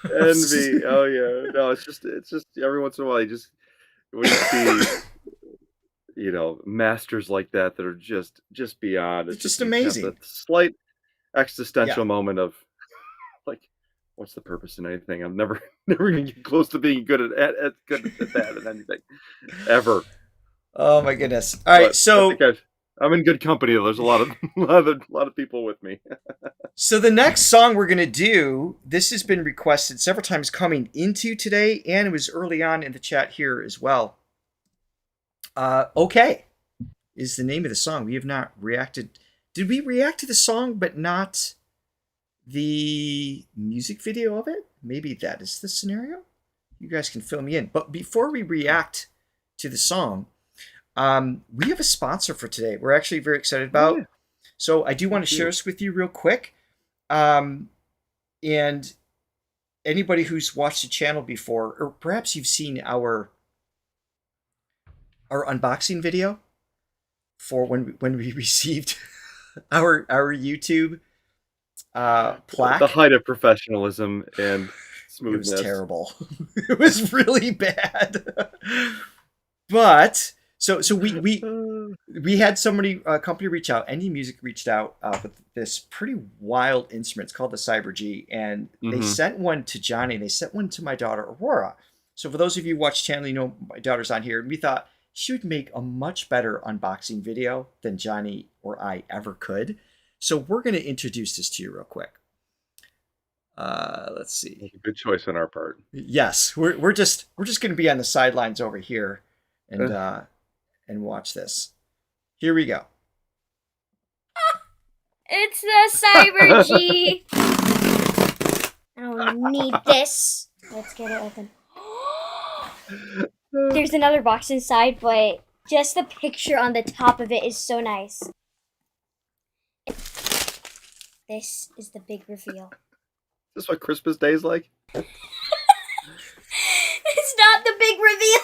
Envy. Oh yeah. No, it's just every once in a while you just when you see masters like that are just beyond. It's just amazing. A slight existential moment of like, what's the purpose in anything? I'm never gonna get close to being good at that in anything ever. Oh my goodness! All right, so I'm in good company. There's a lot of people with me. So the next song we're gonna do, this has been requested several times coming into today, and it was early on in the chat here as well. Okay, is the name of the song. We have not reacted. Did we react to the song, but not the music video of it? Maybe that is the scenario. You guys can fill me in. But before we react to the song, we have a sponsor for today. We're actually very excited about. Yeah. So I do want to share this with you real quick. And anybody who's watched the channel before, or perhaps you've seen our unboxing video for when we received our YouTube plaque. The height of professionalism and smoothness. It was terrible. It was really bad. But so we had somebody, a company reach out. Any Music reached out with this pretty wild instrument. It's called the Cyber G, and they sent one to Johnny. They sent one to my daughter Aurora. So for those of you who watch the channel, my daughter's on here, and we thought she would make a much better unboxing video than Johnny or I ever could. So we're going to introduce this to you real quick. Let's see. Good choice on our part. Yes, we're just going to be on the sidelines over here and watch this. Here we go. It's the Cyber G. I don't need this. Let's get it open. There's another box inside, but just the picture on the top of it is so nice. This is the big reveal. Is this what Christmas Day is like? It's not the big reveal.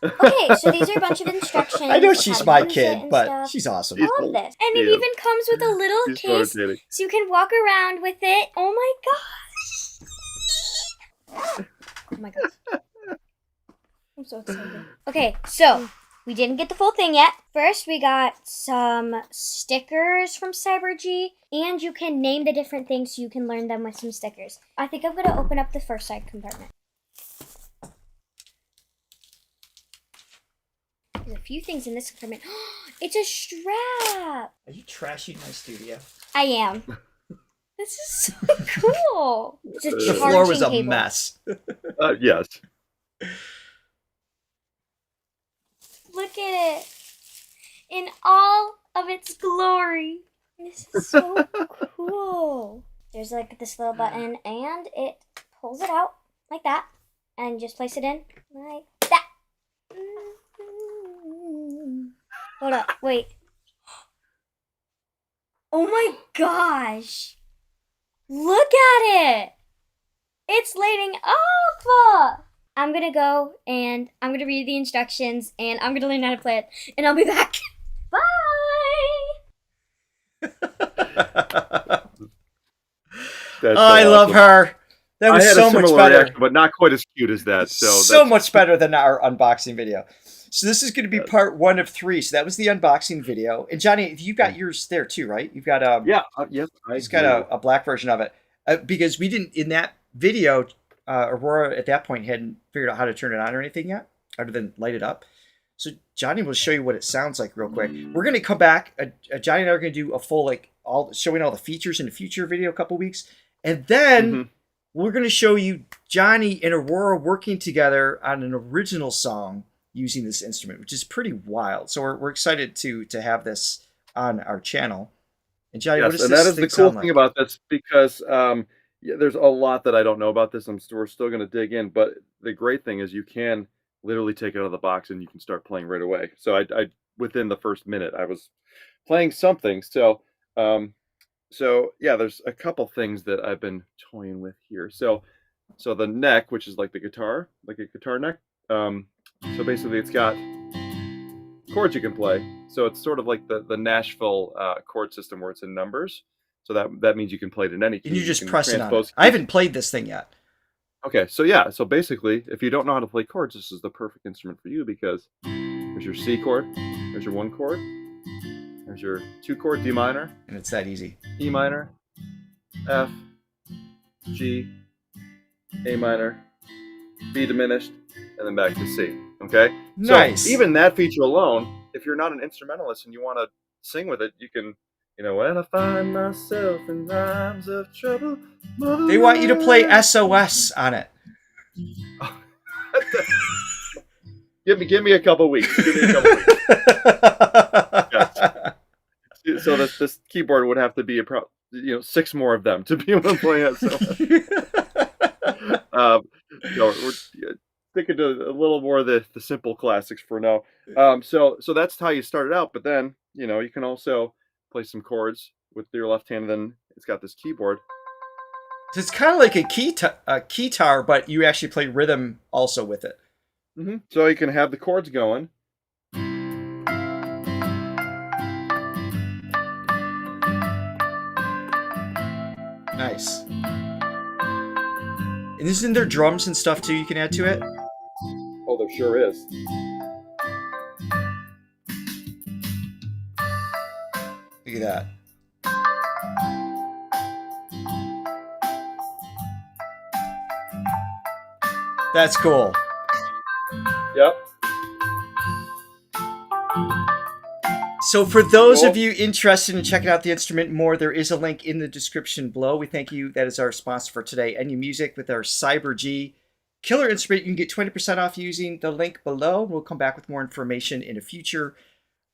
Okay, so these are a bunch of instructions. I know she's my kid, but stuff. she's awesome. I love this. And it even comes with a little case so you can walk around with it. Oh my gosh. Oh my gosh. I'm so excited. Okay, so we didn't get the full thing yet. First, we got some stickers from Cyber G, and you can name the different things so you can learn them with some stickers. I think I'm going to open up the first side compartment. There's a few things in this compartment. It's a strap. Are you trashing my studio? I am. This is so cool. It's a The floor was a cable. mess. Yes. Look at it. In all of its glory. This is so cool. There's like this little button and it pulls it out like that. And just place it in like that. Hold up, wait. Oh my gosh. Look at it. It's lighting up. I'm going to go and I'm going to read the instructions and I'm going to learn how to play it. And I'll be back. Bye. I love her. That was so much better. Reaction, but not quite as cute as that. So much better than our unboxing video. So this is going to be part 1 of 3. So that was the unboxing video. And Johnny, you've got yours there too, right? You've got yes, he's got a black version of it because we didn't in that video. Aurora at that point hadn't figured out how to turn it on or anything yet, other than light it up. So Johnny will show you what it sounds like real quick. We're going to come back. Johnny and I are going to do a full showing all the features in a future video, a couple weeks, and then we're going to show you Johnny and Aurora working together on an original song using this instrument, which is pretty wild. So we're excited to have this on our channel. And Johnny, what does this and that is the cool thing like? about this because there's a lot that I don't know about this. We're still going to dig in, but the great thing is you can literally take it out of the box and you can start playing right away. So I within the first minute I was playing something. So yeah, there's a couple things that I've been toying with here. So the neck, which is like the guitar, like a guitar neck. So basically it's got chords you can play. So it's sort of like the Nashville chord system where it's in numbers. So that means you can play it in any key. And you just press it on it. I haven't played this thing yet. Okay, so yeah, so basically, if you don't know how to play chords, this is the perfect instrument for you because there's your C chord, there's your 1 chord, there's your 2 chord D minor, and it's that easy. E minor, F, G, A minor, B diminished, and then back to C. Okay, nice. So even that feature alone, if you're not an instrumentalist and you want to sing with it, you can. You know, when I find myself in times of trouble. They want you to play SOS on it. Give me a couple weeks. Yes. So this keyboard would have to be 6 more of them to be able to play it. So we're sticking to a little more of the simple classics for now. So that's how you start it out. But then you can also play some chords with your left hand, and then it's got this keyboard. So it's kind of like a keytar, but you actually play rhythm also with it. So you can have the chords going. Nice. And isn't there drums and stuff too you can add to it? Oh, there sure is. Look at that. That's cool. Yep. So for those of you interested in checking out the instrument more, there is a link in the description below. We thank you. That is our sponsor for today, NU Music, with our Cyber G killer instrument. You can get 20% off using the link below. We'll come back with more information in a future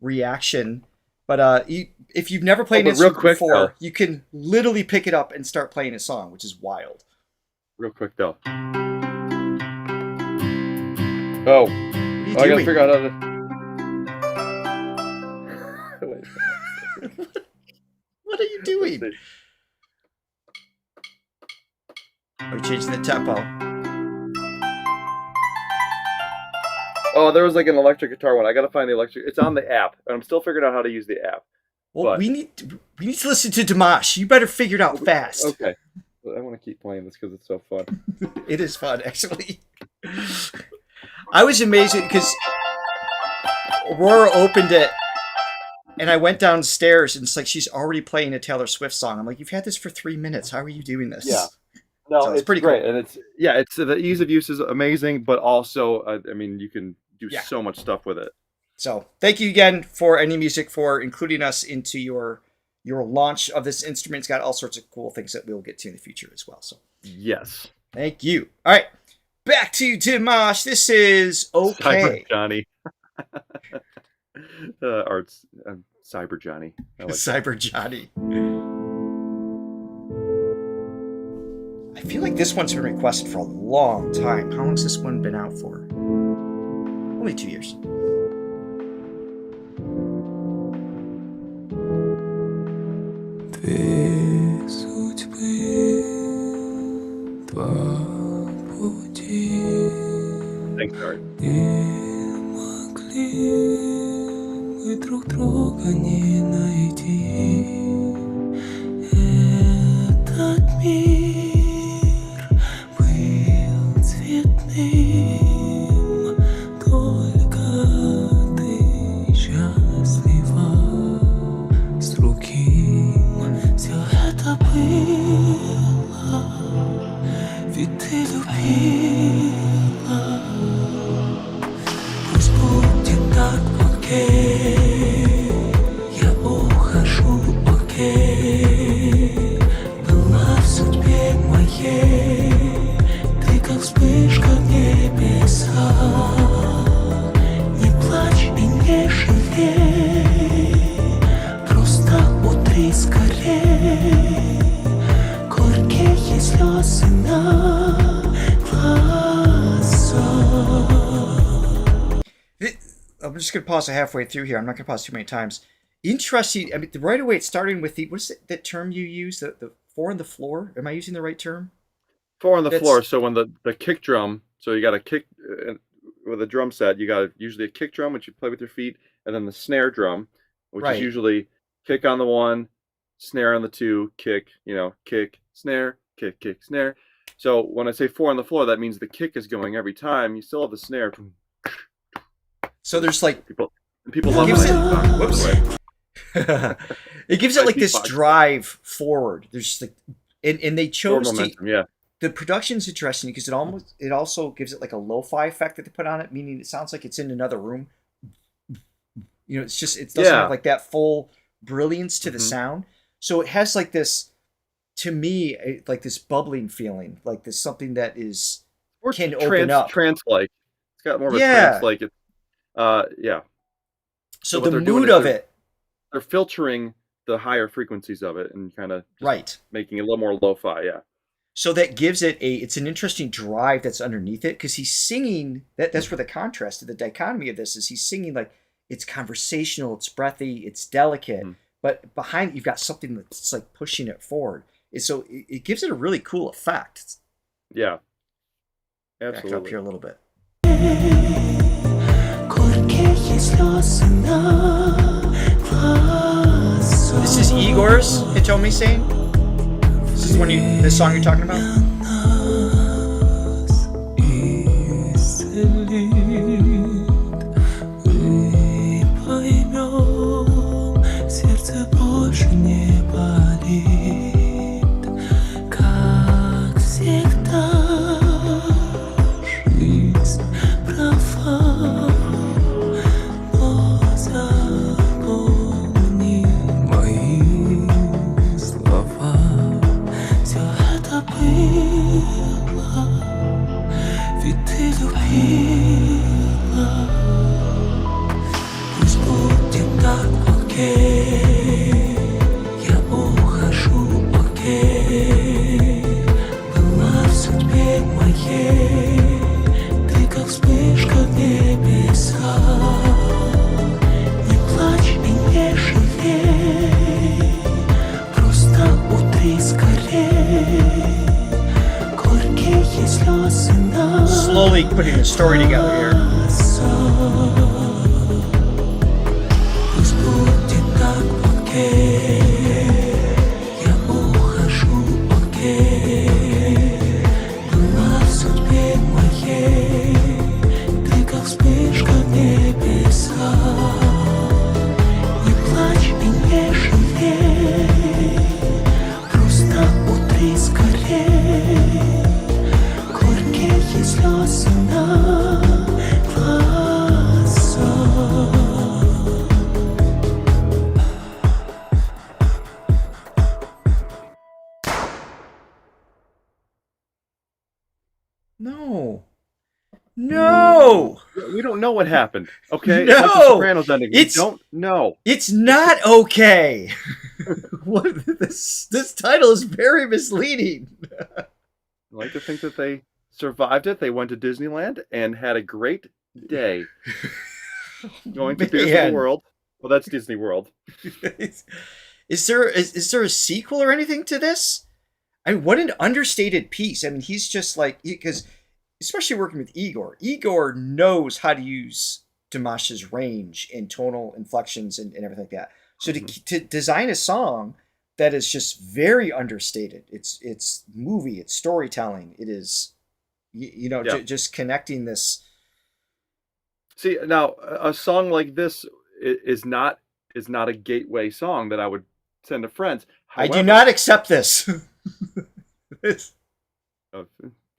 reaction. But if you've never played an instrument before, you can literally pick it up and start playing a song, which is wild. Real quick though. Oh, I gotta figure out how to. What are you doing? Are you changing the tempo? Oh, there was like an electric guitar one. I gotta find the electric. It's on the app, and I'm still figuring out how to use the app. Well, we need to listen to Dimash. You better figure it out fast. Okay. I want to keep playing this because it's so fun. It is fun, actually. I was amazed because Aurora opened it, and I went downstairs, and it's like she's already playing a Taylor Swift song. I'm like, you've had this for 3 minutes. How are you doing this? Yeah. No, so it's pretty great, cool. And it's the ease of use is amazing, but also, I mean, you can do so much stuff with it. So thank you again for Any Music for including us into your launch of this instrument. It's got all sorts of cool things that we'll get to in the future as well. So yes, thank you. All right, back to Dimash. This is okay. Cyber Johnny. Or it's Cyber Johnny. I like Cyber Johnny. I feel like this one's been requested for a long time. How long has this one been out for? Only 2 years. Две судьбы, два пути. Thanks, Art. Не могли мы друг друга не найти. Этот мир был цветным, только ты счастлива с другим. Все это было, ведь ты любила. Пусть будет так, окей, я ухожу, окей. Была в судьбе моей, ты как вспышка в небесах. Не плачь и не жалей, просто утри скорей горькие слезы на глазах. I'm just going to pause it halfway through here. I'm not going to pause too many times. Interesting. I mean, right away, it's starting with the, what's that term you use? The 4 on the floor? Am I using the right term? 4 on the floor. So when the kick drum, so you got a kick with a drum set, you got usually a kick drum, which you play with your feet, and then the snare drum, which is usually kick on the 1, snare on the 2, kick, kick, snare, kick, kick, snare. So when I say 4 on the floor, that means the kick is going every time. You still have the snare. So there's like people love it. Whoops. It gives it like this drive forward. There's just like, and they chose to. The production's interesting because it also gives it like a lo-fi effect that they put on it, meaning it sounds like it's in another room. It's just it doesn't have like that full brilliance to the sound. So it has like this, to me, like this bubbling feeling, like this something that is can open up. Trance-like. It's got more of a trance-like. So the mood of it, they're filtering the higher frequencies of it and kind of making it a little more lo-fi. So that gives it it's an interesting drive that's underneath it because he's singing. That's where the contrast, the dichotomy of this is. He's singing like it's conversational, it's breathy, it's delicate, but behind it, you've got something that's like pushing it forward. So it gives it a really cool effect. Yeah, absolutely. Back up here a little bit. This is Igor's Hitomi saying? This is this song you're talking about? Слова, все это было. really putting the story together here. No. We don't know what happened. Okay. No. It's like the Sopranos ending. We don't know. It's not okay. What this title is very misleading. I like to think that they survived it. They went to Disneyland and had a great day. Going to Disney World. Well, that's Disney World. Is there a sequel or anything to this? I mean, what an understated piece. I mean, he's just like, because especially working with Igor. Igor knows how to use Dimash's range and tonal inflections and everything like that. So to design a song that is just very understated. It's movie, it's storytelling. It is, just connecting this. See, now a song like this is not a gateway song that I would send to friends. However, I do not accept this.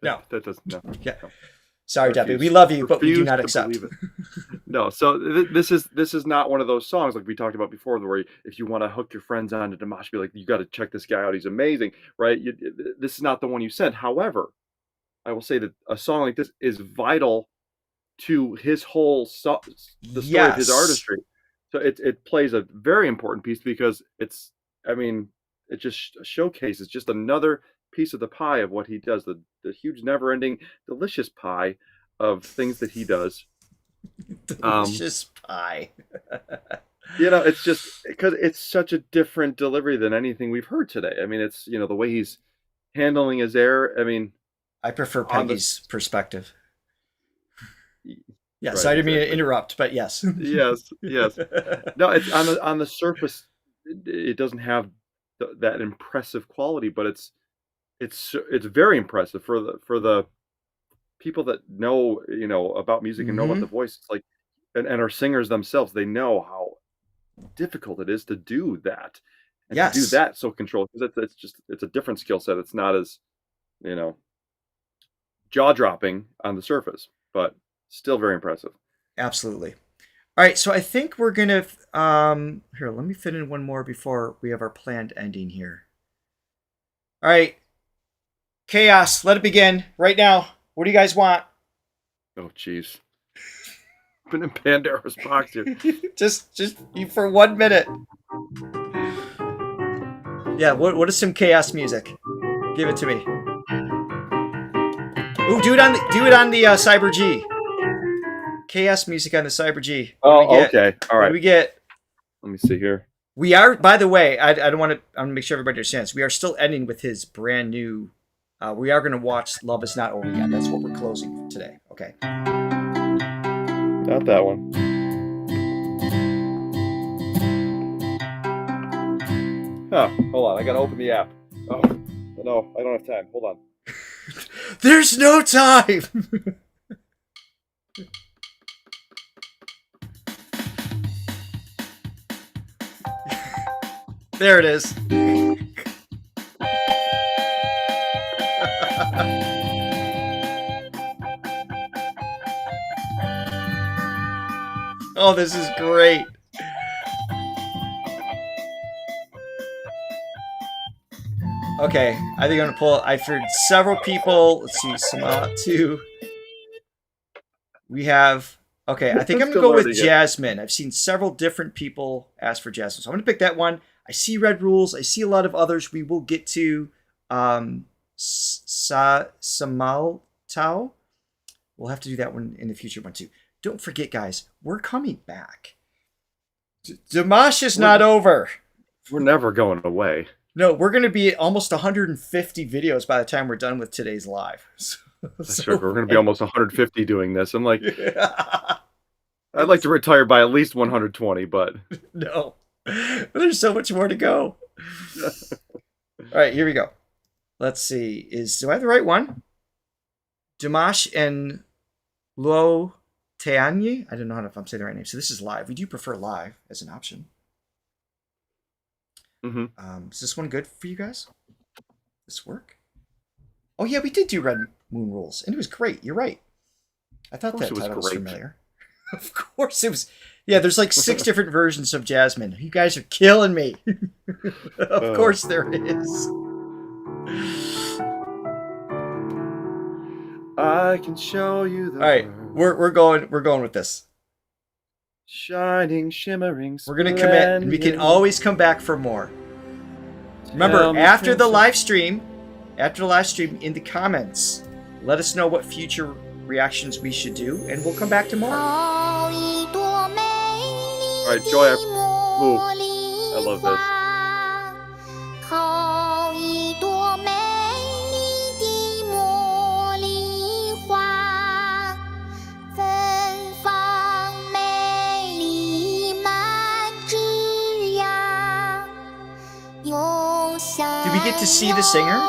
No, that doesn't. No. Yeah. Sorry, Debbie. We love you, but we do not accept. It. No. So this is not one of those songs like we talked about before, where if you want to hook your friends on to Dimash, be like, you got to check this guy out. He's amazing, right? This is not the one you sent. However, I will say that a song like this is vital to his whole the story of his artistry. So it plays a very important piece because it just showcases just another piece of the pie of what he does, the huge never-ending delicious pie of things that he does. Delicious pie. It's just because it's such a different delivery than anything we've heard today. I mean, it's the way he's handling his air. I mean, I prefer Peggy's perspective. Yeah, right, sorry, I didn't mean to interrupt, but yes. yes. No, it's on the surface, it doesn't have that impressive quality, but it's very impressive for the people that know about music and know about the voice. It's like and are singers themselves. They know how difficult it is to do that and to do that so controlled, because it's a different skill set. It's not as jaw-dropping on the surface, but still very impressive. Absolutely. All right, so I think we're gonna here. Let me fit in one more before we have our planned ending here. All right. Chaos, let it begin right now. What do you guys want? Oh, jeez. Been in Pandora's box here. just you for 1 minute. Yeah, what is some chaos music? Give it to me. Ooh, do it on the Cyber G. Chaos music on the Cyber G. Oh, okay. All right. What do we get? Let me see here. We are, by the way, I don't want to. I want to make sure everybody understands. We are still ending with his brand new. We are going to watch "Love Is Not Over Yet." That's what we're closing today. Okay. Not that one. Oh, hold on. I got to open the app. Oh, no, I don't have time. Hold on. There's no time. There it is. Oh, this is great. Okay, I think I'm gonna pull. I've heard several people. Let's see, Samatu. We have. Okay, I think I'm gonna go with Jasmine. I've seen several different people ask for Jasmine, so I'm gonna pick that one. I see Red Rules. I see a lot of others. We will get to Samal Tao. We'll have to do that one in the future one too. Don't forget, guys, we're coming back. Dimash is not over. We're never going away. No, we're going to be at almost 150 videos by the time we're done with today's live. Sure, we're going to be almost 150 doing this. I'm like, I'd like to retire by at least 120, but no, there's so much more to go. All right, here we go. Let's see. Do I have the right one? Dimash and Lo Tianyi. I don't know if I'm saying the right name. So this is live. We do prefer live as an option. Is this one good for you guys? This work? Oh yeah, we did do Red Moon Rules, and it was great. You're right. I thought that title was familiar. Of course it was. Yeah, there's like 6 different versions of Jasmine. You guys are killing me. Of course there is. I can show you the. All right, we're going with this. Shining, shimmering. We're gonna commit, and we can always come back for more. Remember, after the live stream, in the comments, let us know what future reactions we should do, and we'll come back tomorrow. All right, Joy. I love this. Do we get to see the singer?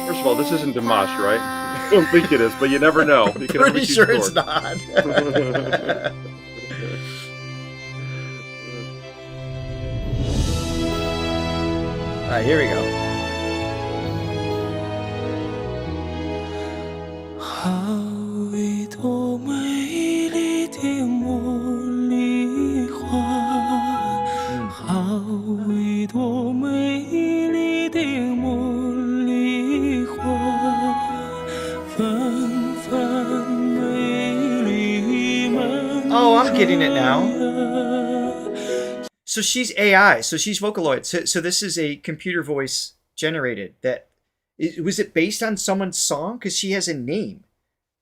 First of all, this isn't Dimash, right? I don't think it is, but you never know. You can Pretty sure it's not. All right, here we go. 好一朵美丽的茉莉花，好一朵美丽的茉莉花，芬芳美丽满。 Oh, I'm getting it now. So she's AI. So she's Vocaloid. So this is a computer voice generated. Was it based on someone's song? Because she has a name.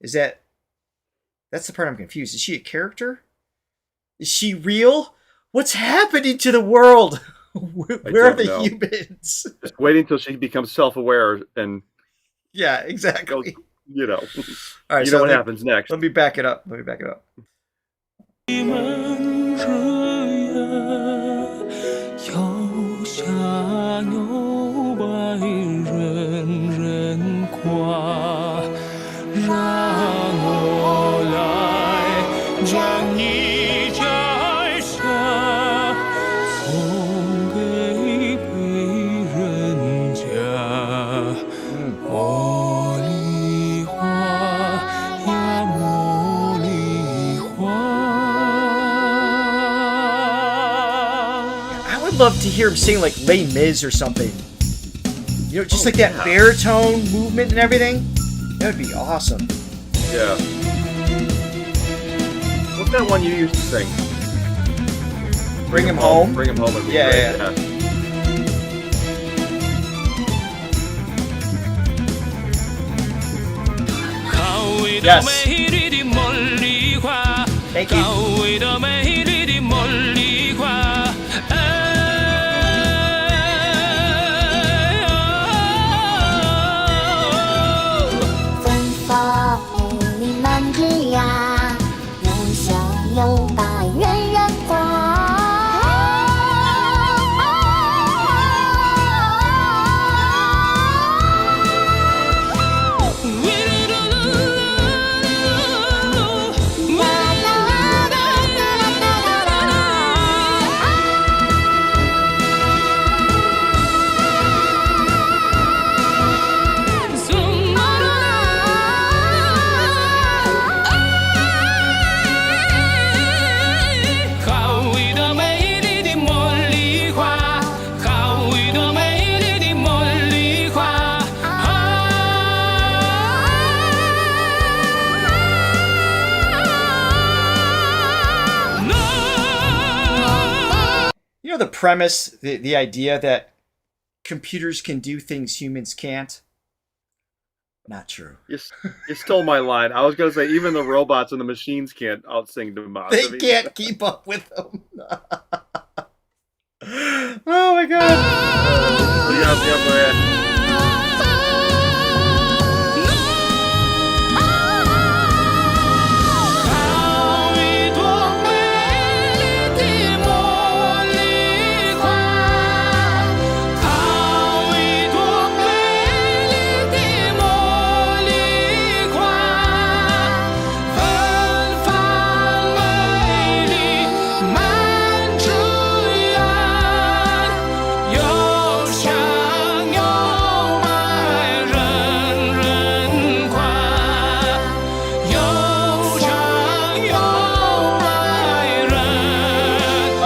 That's the part I'm confused. Is she a character? Is she real? What's happening to the world? Where are the humans? Just waiting until she becomes self-aware and. Yeah, exactly. You know. All right, you know what happens next. Let me back it up. 摇下摇摆人人夸，让我来将你摘下，送给别人家。茉莉花呀，茉莉花。 Love to hear him sing like Les Mis or something. You know, just like that baritone movement and everything. That would be awesome. Yeah. What's that one you used to sing? Bring him home. Bring him home. Would be yeah, great. yeah. Yes. Thank you. The premise, the idea that computers can do things humans can't. Not true. You stole my line. I was going to say even the robots and the machines can't outsing Dimash. They can't keep up with them. Oh my god.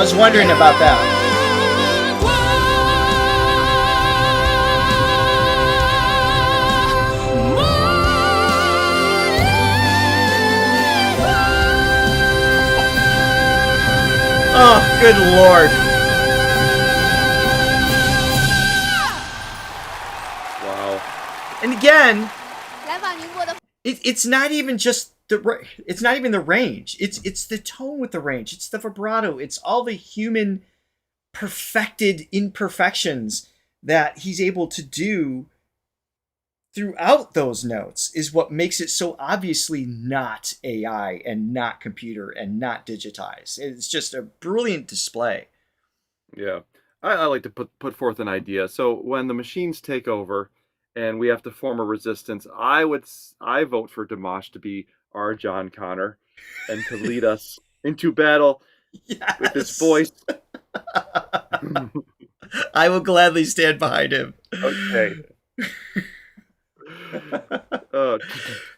was wondering about that. Oh, good Lord. Wow. And again, it's not even just it's not even the range. It's the tone with the range. It's the vibrato. It's all the human perfected imperfections that he's able to do throughout those notes is what makes it so obviously not AI and not computer and not digitized. It's just a brilliant display. Yeah. I like to put forth an idea. So when the machines take over and we have to form a resistance, I vote for Dimash to be our John Connor and to lead us into battle with his voice. I will gladly stand behind him. Okay.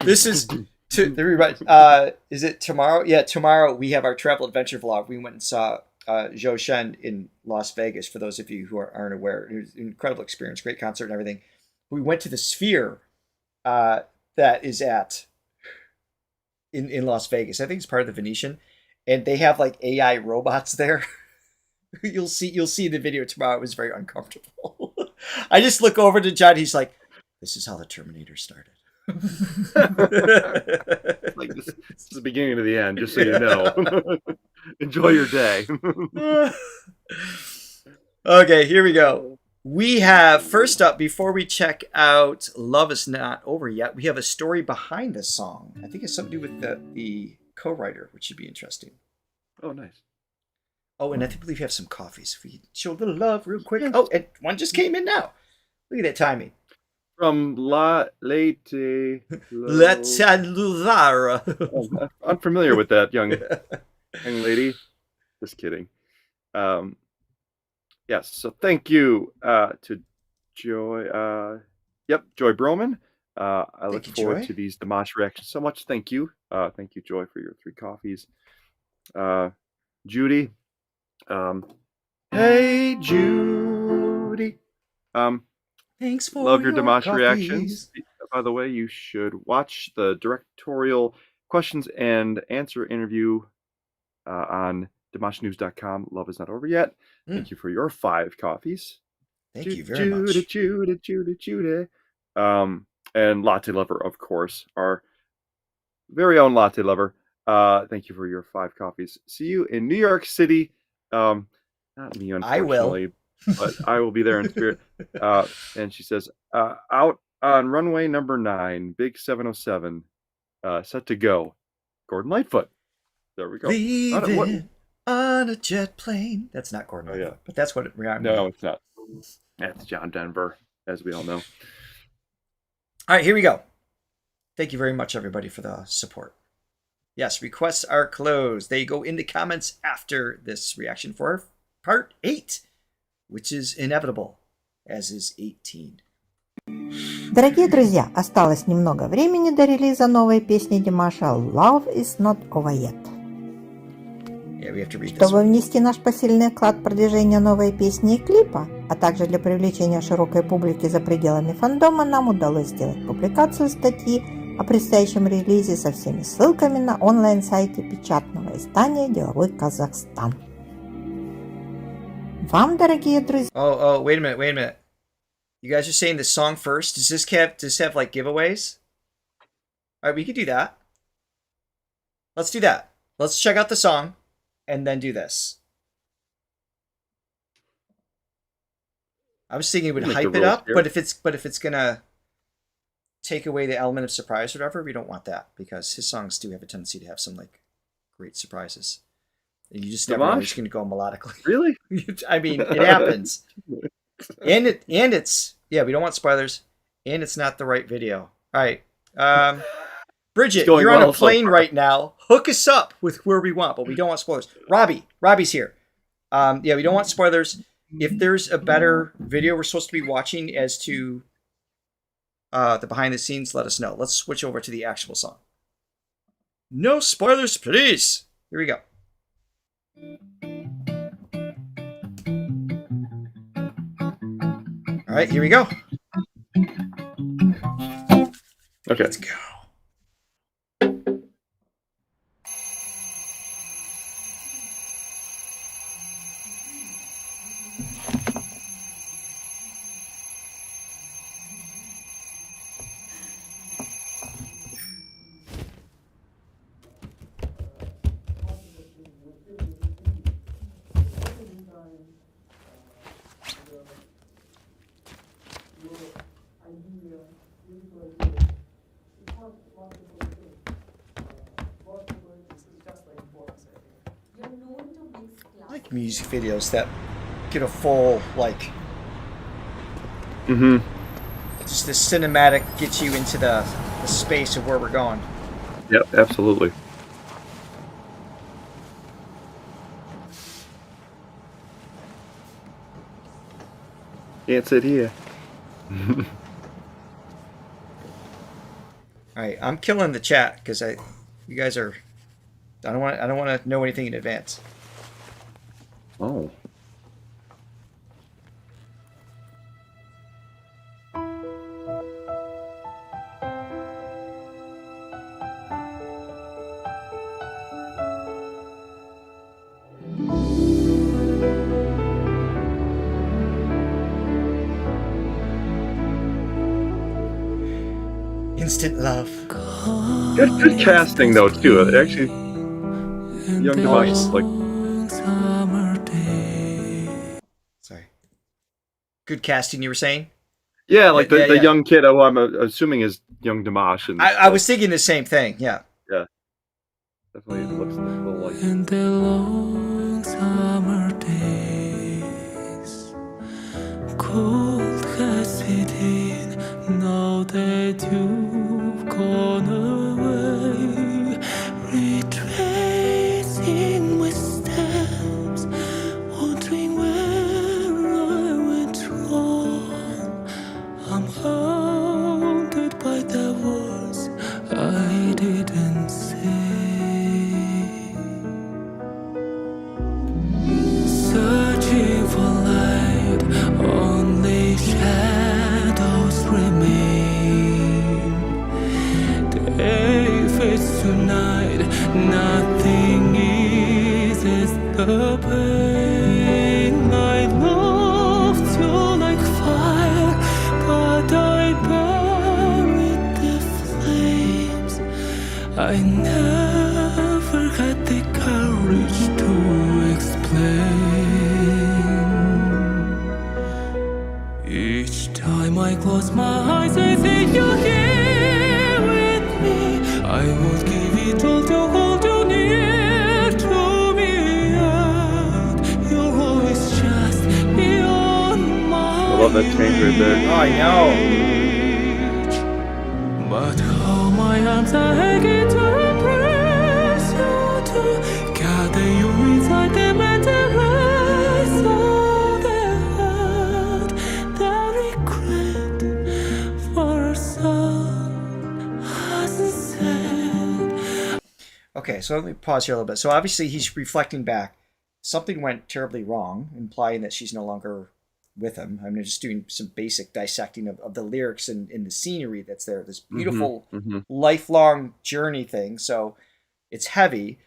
This is is it tomorrow? Yeah, tomorrow we have our travel adventure vlog. We went and saw Zhou Shen in Las Vegas. For those of you who aren't aware, it was an incredible experience, great concert and everything. We went to the Sphere that is in Las Vegas. I think it's part of the Venetian, and they have like AI robots there. You'll see the video tomorrow. It was very uncomfortable. I just look over to John. He's like, "This is how the Terminator started." Like this is the beginning of the end, just so you know. Enjoy your day. Okay, here we go. We have, first up, before we check out Love Is Not Over Yet, we have a story behind this song. I think it's something to do with the co-writer, which should be interesting. Oh, nice. Oh, and I believe you have some coffees. If we show a little love real quick. Oh, and one just came in now. Look at that timing. From La Lete. Let's Luzara. Oh, I'm familiar with that young lady. Just kidding. Yes, so thank you to Joy. Joy Broman. I look forward to these Dimash reactions so much. Thank you. Thank you, Joy, for your 3 coffees. Judy. Hey, Judy. Thanks for love your Dimash coffees. Reactions. By the way, you should watch the directorial questions and answer interview on DimashNews.com. Love is not over yet. Thank you for your 5 coffees. Thank you very much. Judy. And Latte Lover, of course, our very own Latte Lover. Thank you for your 5 coffees. See you in New York City. Not me, unfortunately, but I will be there in spirit. And she says, out on runway number 9, Big 707, set to go. Gordon Lightfoot. There we go. Leaving on a jet plane. That's not Gordon Lightfoot, but that's what it reminded me. No, it's not. That's John Denver, as we all know. All right, here we go. Thank you very much, everybody, for the support. Yes, requests are closed. They go in the comments after this reaction for part 8, which is inevitable, as is 18. Дорогие друзья, осталось немного времени до релиза новой песни Димаша «Love is not over yet». Чтобы внести наш посильный вклад в продвижение новой песни и клипа, а также для привлечения широкой публики за пределами фандома, нам удалось сделать публикацию статьи о предстоящем релизе со всеми ссылками на онлайн-сайте печатного издания «Деловой Казахстан». Вам, дорогие друзья... Oh, wait a minute. You guys are saying the song first? Does this have like giveaways? All right, we could do that. Let's do that. Let's check out the song and then do this. I was thinking it would hype it up, but if it's gonna take away the element of surprise or whatever, we don't want that, because his songs do have a tendency to have some like great surprises. And you just never know he's gonna go melodically. Really? I mean, it happens. And it's we don't want spoilers, and it's not the right video. All right, Bridget, you're on a plane right now. Hook us up with where we want, but we don't want spoilers. Robbie's here. We don't want spoilers. If there's a better video we're supposed to be watching as to the behind the scenes, let us know. Let's switch over to the actual song. No spoilers, please. Here we go. All right, here we go. Okay. Let's go. I like music videos that get a full, like, just the cinematic gets you into the space of where we're going. Yep, absolutely. Can't sit here. All right, I'm killing the chat because you guys are. I don't want to know anything in advance. Oh. Instant love. Good casting though too. Actually, young Dimash is like. Sorry. Good casting, you were saying? Yeah, like the young kid who I'm assuming is young Dimash. And I was thinking the same thing. Yeah. Yeah. Definitely looks a little like. In the long summer days, cold has set in. Now that you've gone away, retracing my steps, wondering where I went wrong. I'm haunted by the words I didn't say. Searching for light, only shadows remain. Day fades to night, nothing eases the pain. I loved you like fire, but I buried the flames. I never had the courage to explain. Each time I close my eyes, I think you're here with me. I would give it all to hold you near to me, and you're always just beyond my I love that change right there. Oh, I know. reach. But how my arms are aching to embrace you, to gather you inside them and erase all the hurt, the regret for a son hasn't said. Okay, so let me pause here a little bit. So obviously he's reflecting back. Something went terribly wrong, implying that she's no longer with him. I'm just doing some basic dissecting of the lyrics and the scenery that's there. This beautiful lifelong journey thing. So it's heavy.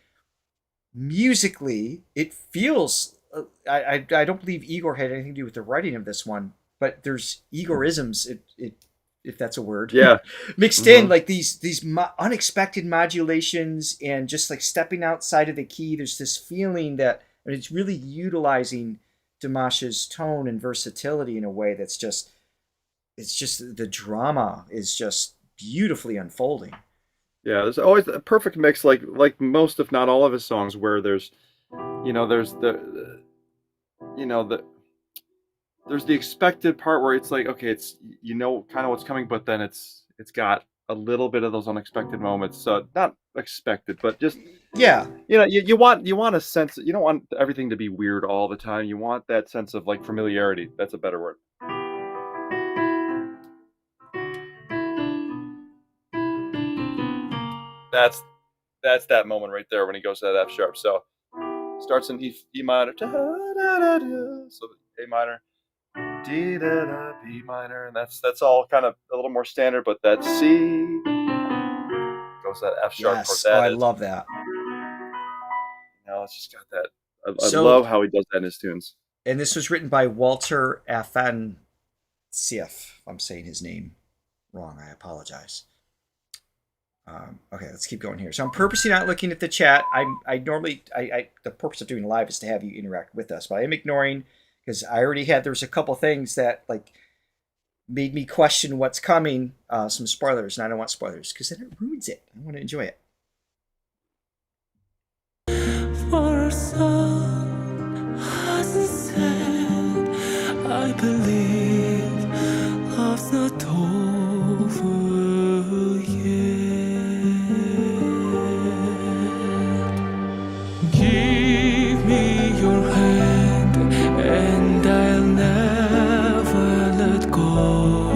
Musically, it feels. I don't believe Igor had anything to do with the writing of this one, but there's Igorisms. If that's a word. Yeah. Mixed in like these unexpected modulations and just like stepping outside of the key. There's this feeling that it's really utilizing Dimash's tone and versatility in a way that's just, it's just the drama is just beautifully unfolding. Yeah, there's always a perfect mix, like most, if not all, of his songs, where there's there's the expected part where it's like, okay, it's kind of what's coming, but then it's got a little bit of those unexpected moments. So not expected, but just you want a sense. You don't want everything to be weird all the time. You want that sense of like familiarity. That's a better word. That's that moment right there when he goes to that F sharp. So starts in E minor, so A minor, D da da B minor, and that's all kind of a little more standard. But that C goes that F sharp chord. That I love that. It's just got that. I love how he does that in his tunes. And this was written by Walter Afansieff. If I'm saying his name wrong, I apologize. Okay, let's keep going here. So I'm purposely not looking at the chat. I normally the purpose of doing live is to have you interact with us, but I am ignoring because I already had there's a couple things that like made me question what's coming. Some spoilers, and I don't want spoilers because then it ruins it. I want to enjoy it. For some hasn't said, I believe love's not over yet. Give me your hand and I'll never let go.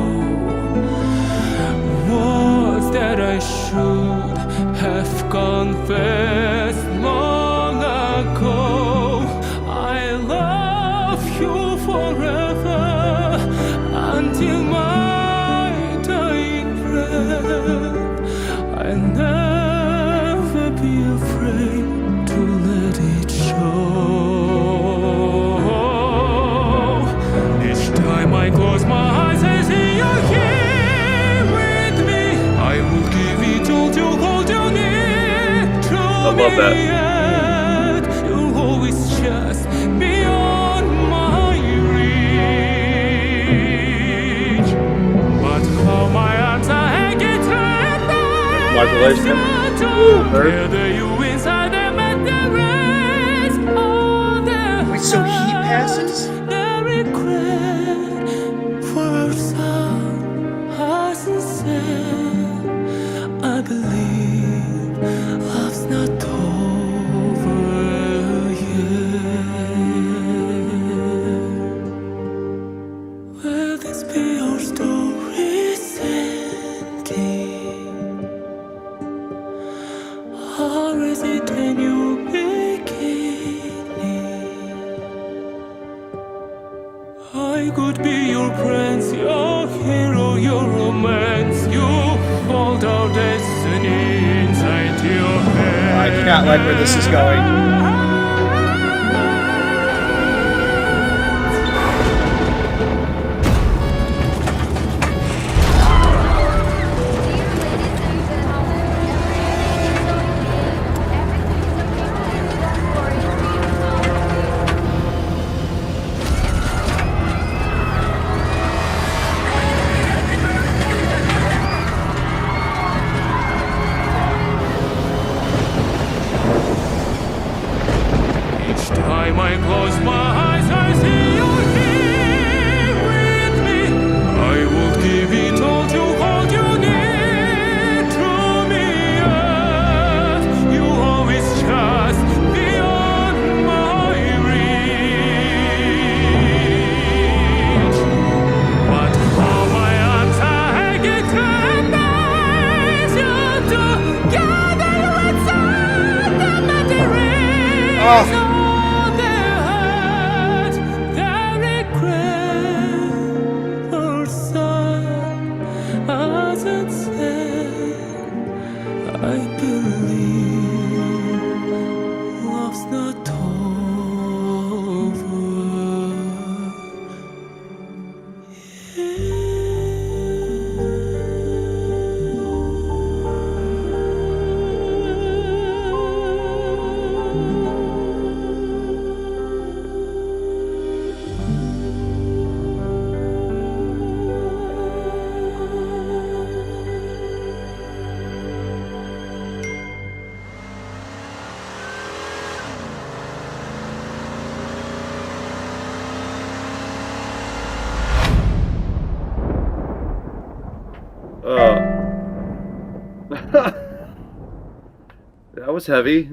Words that I should have confessed long ago. I love you forever until my dying breath. I'll never be afraid to let it show. Each time I close my eyes, I see you here with me. I will give it all to hold you near to I love that. You're always just beyond my reach. But how my arms are hanging tight, Modulation. whether you inside them at the rest of the Wait, so he passes? the regret for some hasn't said. I believe love's not over yet. Will this be your story's ending? Or is it a new beginning? I could be your prince, your hero, your romance. You hold our destiny inside your head. I do not like where this is going. Each time I close my eyes, I see you here with me. I will give it all to hold you near to me. Yes, you always just beyond my reach. But how my arms are hanging tight, eyes you together inside the material. Oh. I believe love's not That was heavy.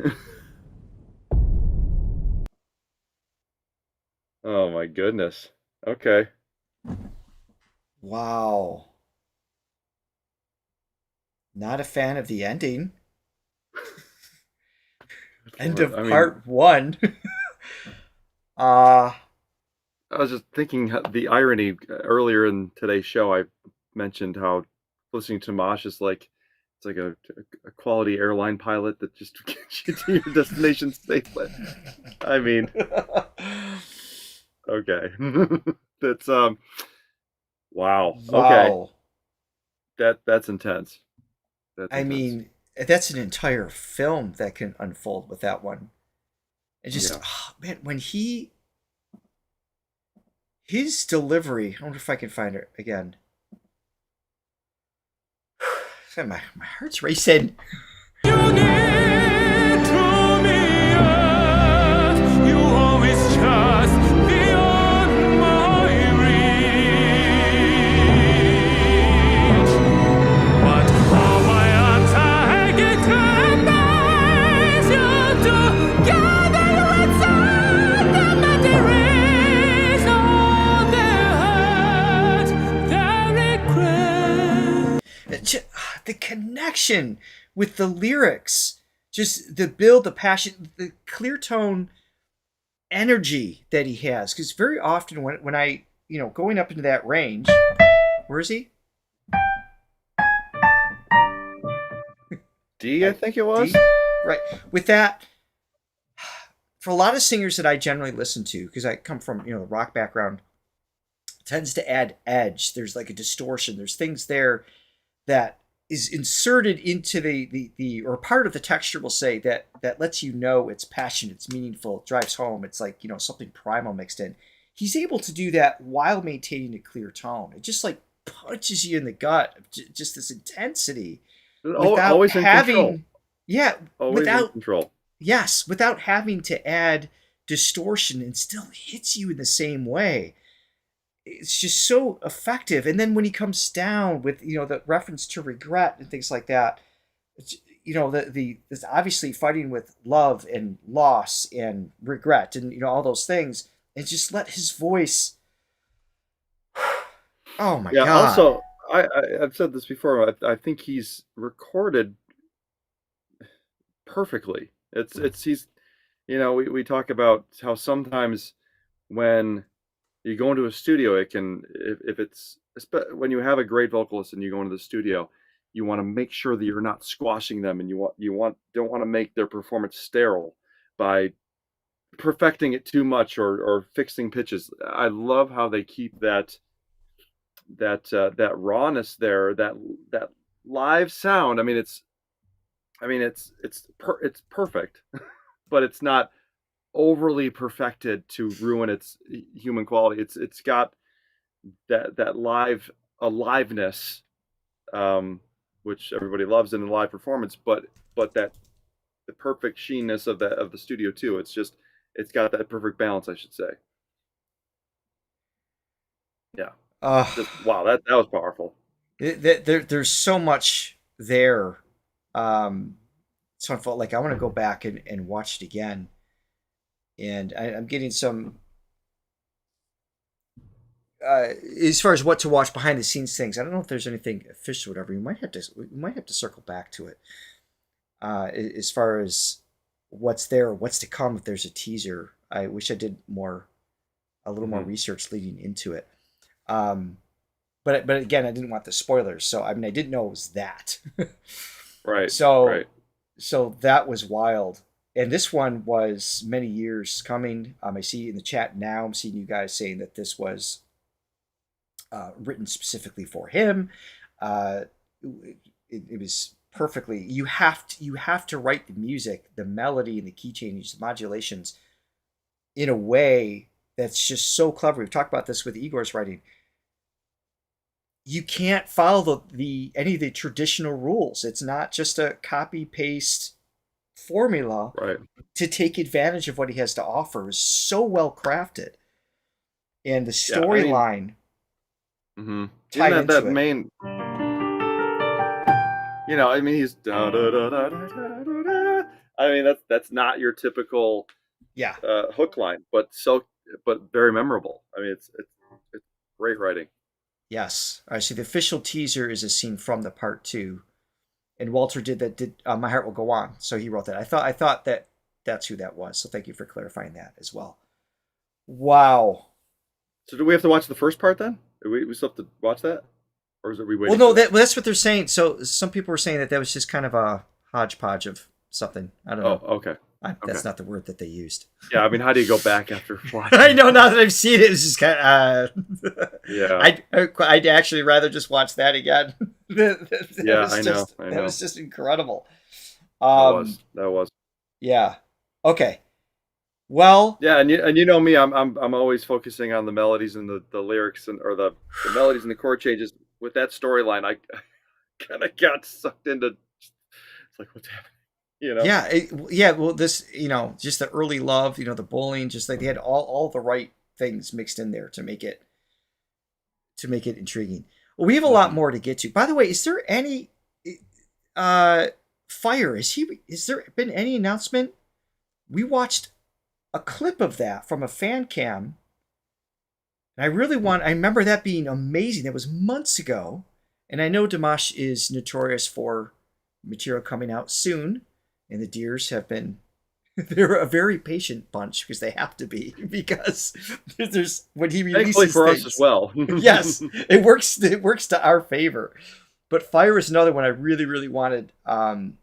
Oh my goodness. Okay. Wow. Not a fan of the ending. End of part one. just thinking the irony earlier in today's show. I mentioned how listening to Dimash is like it's like a quality airline pilot that just gets you to your destination safely. I mean, okay, that's wow. Okay, that's intense. I mean, that's an entire film that can unfold with that one. It just, man, when his delivery, I wonder if I can find it again. My heart's racing. You need to be yours. You always just beyond my reach. But how my arms are hanging to embrace you together, you inside the materials of their hurt, their regret. The connection with the lyrics, just the build, the passion, the clear tone energy that he has. Because very often when I, going up into that range, where is he? D, I think it was. D? Right. With that, for a lot of singers that I generally listen to, because I come from, the rock background, tends to add edge. There's like a distortion. There's things there that is inserted into the or part of the texture, will say, that lets you know it's passionate, it's meaningful, it drives home. It's like, something primal mixed in. He's able to do that while maintaining a clear tone. It just like punches you in the gut, just this intensity. Without always in having, control. Yeah, always in control. Yes, without having to add distortion, and still hits you in the same way. It's just so effective. And then when he comes down with, the reference to regret and things like that, it's obviously fighting with love and loss and regret and, all those things, and just let his voice. Oh my God. Also, I've said this before. I think he's recorded perfectly. He's, we talk about how sometimes when you go into a studio, it can, if it's, when you have a great vocalist and you go into the studio, you want to make sure that you're not squashing them, and don't want to make their performance sterile by perfecting it too much or fixing pitches. I love how they keep that rawness there, that live sound. I mean, it's perfect, but it's not overly perfected to ruin its human quality. It's got that live aliveness, which everybody loves in a live performance, but that the perfect sheenness of the studio too. It's got that perfect balance, I should say. Yeah. Wow, that was powerful. There's so much there. So I felt like I want to go back and watch it again. And I'm getting some, as far as what to watch behind the scenes things. I don't know if there's anything official or whatever. We might have to circle back to it. As far as what's there, what's to come, if there's a teaser. I wish I did a little more research leading into it. But again, I didn't want the spoilers. So, I didn't know it was that. Right. So that was wild. And this one was many years coming. I see in the chat now, I'm seeing you guys saying that this was written specifically for him. It was perfectly. You have to write the music, the melody, and the key changes, the modulations, in a way that's just so clever. We've talked about this with Igor's writing. You can't follow any of the traditional rules. It's not just a copy paste formula, right, to take advantage of what he has to offer. Is so well crafted, and the storyline tied into that it. main, he's da, da, da, da, da, da, da. That's not your typical hook line, but very memorable. It's great writing. Yes. All right, so the official teaser is a scene from the part 2. And Walter did My Heart Will Go On. So he wrote that. I thought that that's who that was. So thank you for clarifying that as well. Wow. So do we have to watch the first part then? We still have to watch that? Or is it we wait? Well, no, that's what they're saying. So some people were saying that was just kind of a hodgepodge of something. I don't know. Oh, okay. That's not the word that they used. Yeah, I mean, how do you go back after watching? I know, now that I've seen it, it's just kind of... yeah. I'd actually rather just watch that again. I know. That was just incredible. That was. Yeah. Okay. Well. Yeah, and you know me, I'm always focusing on the melodies and the lyrics or the melodies and the chord changes. With that storyline, I kind of got sucked into. It's like, what's happening? You know? Yeah. Well, this, just the early love, the bowling, just like they had all the right things mixed in there to make it intriguing. Well, we have a lot more to get to. By the way, is there any Fire? Has there been any announcement? We watched a clip of that from a Fancam. And I remember that being amazing. That was months ago. And I know Dimash is notorious for material coming out soon. And the Deers they're a very patient bunch because they have to be, because when he releases thankfully for things, us as well. yes, it works to our favor. But Fire is another one I really, really wanted to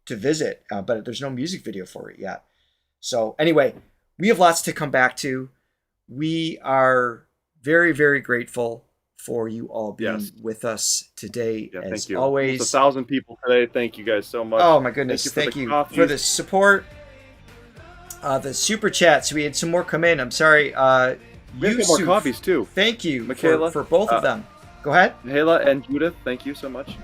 visit, but there's no music video for it yet. So anyway, we have lots to come back to. We are very, very grateful for you all being with us today. Yeah, as thank you. always. Almost 1,000 people today. Thank you guys so much. Oh my goodness. Thank you for the support. The super chats. We had some more come in. I'm sorry. We have more coffees too. Thank you, Michaela, for both of them. Go ahead. Michaela and Judith, thank you so much.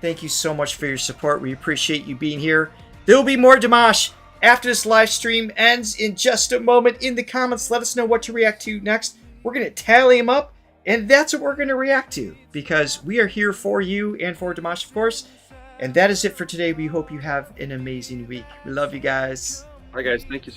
Thank you so much for your support. We appreciate you being here. There will be more Dimash after this live stream ends in just a moment. In the comments, let us know what to react to next. We're going to tally them up, and that's what we're going to react to, because we are here for you and for Dimash, of course. And that is it for today. We hope you have an amazing week. We love you guys. All right, guys. Thank you so much.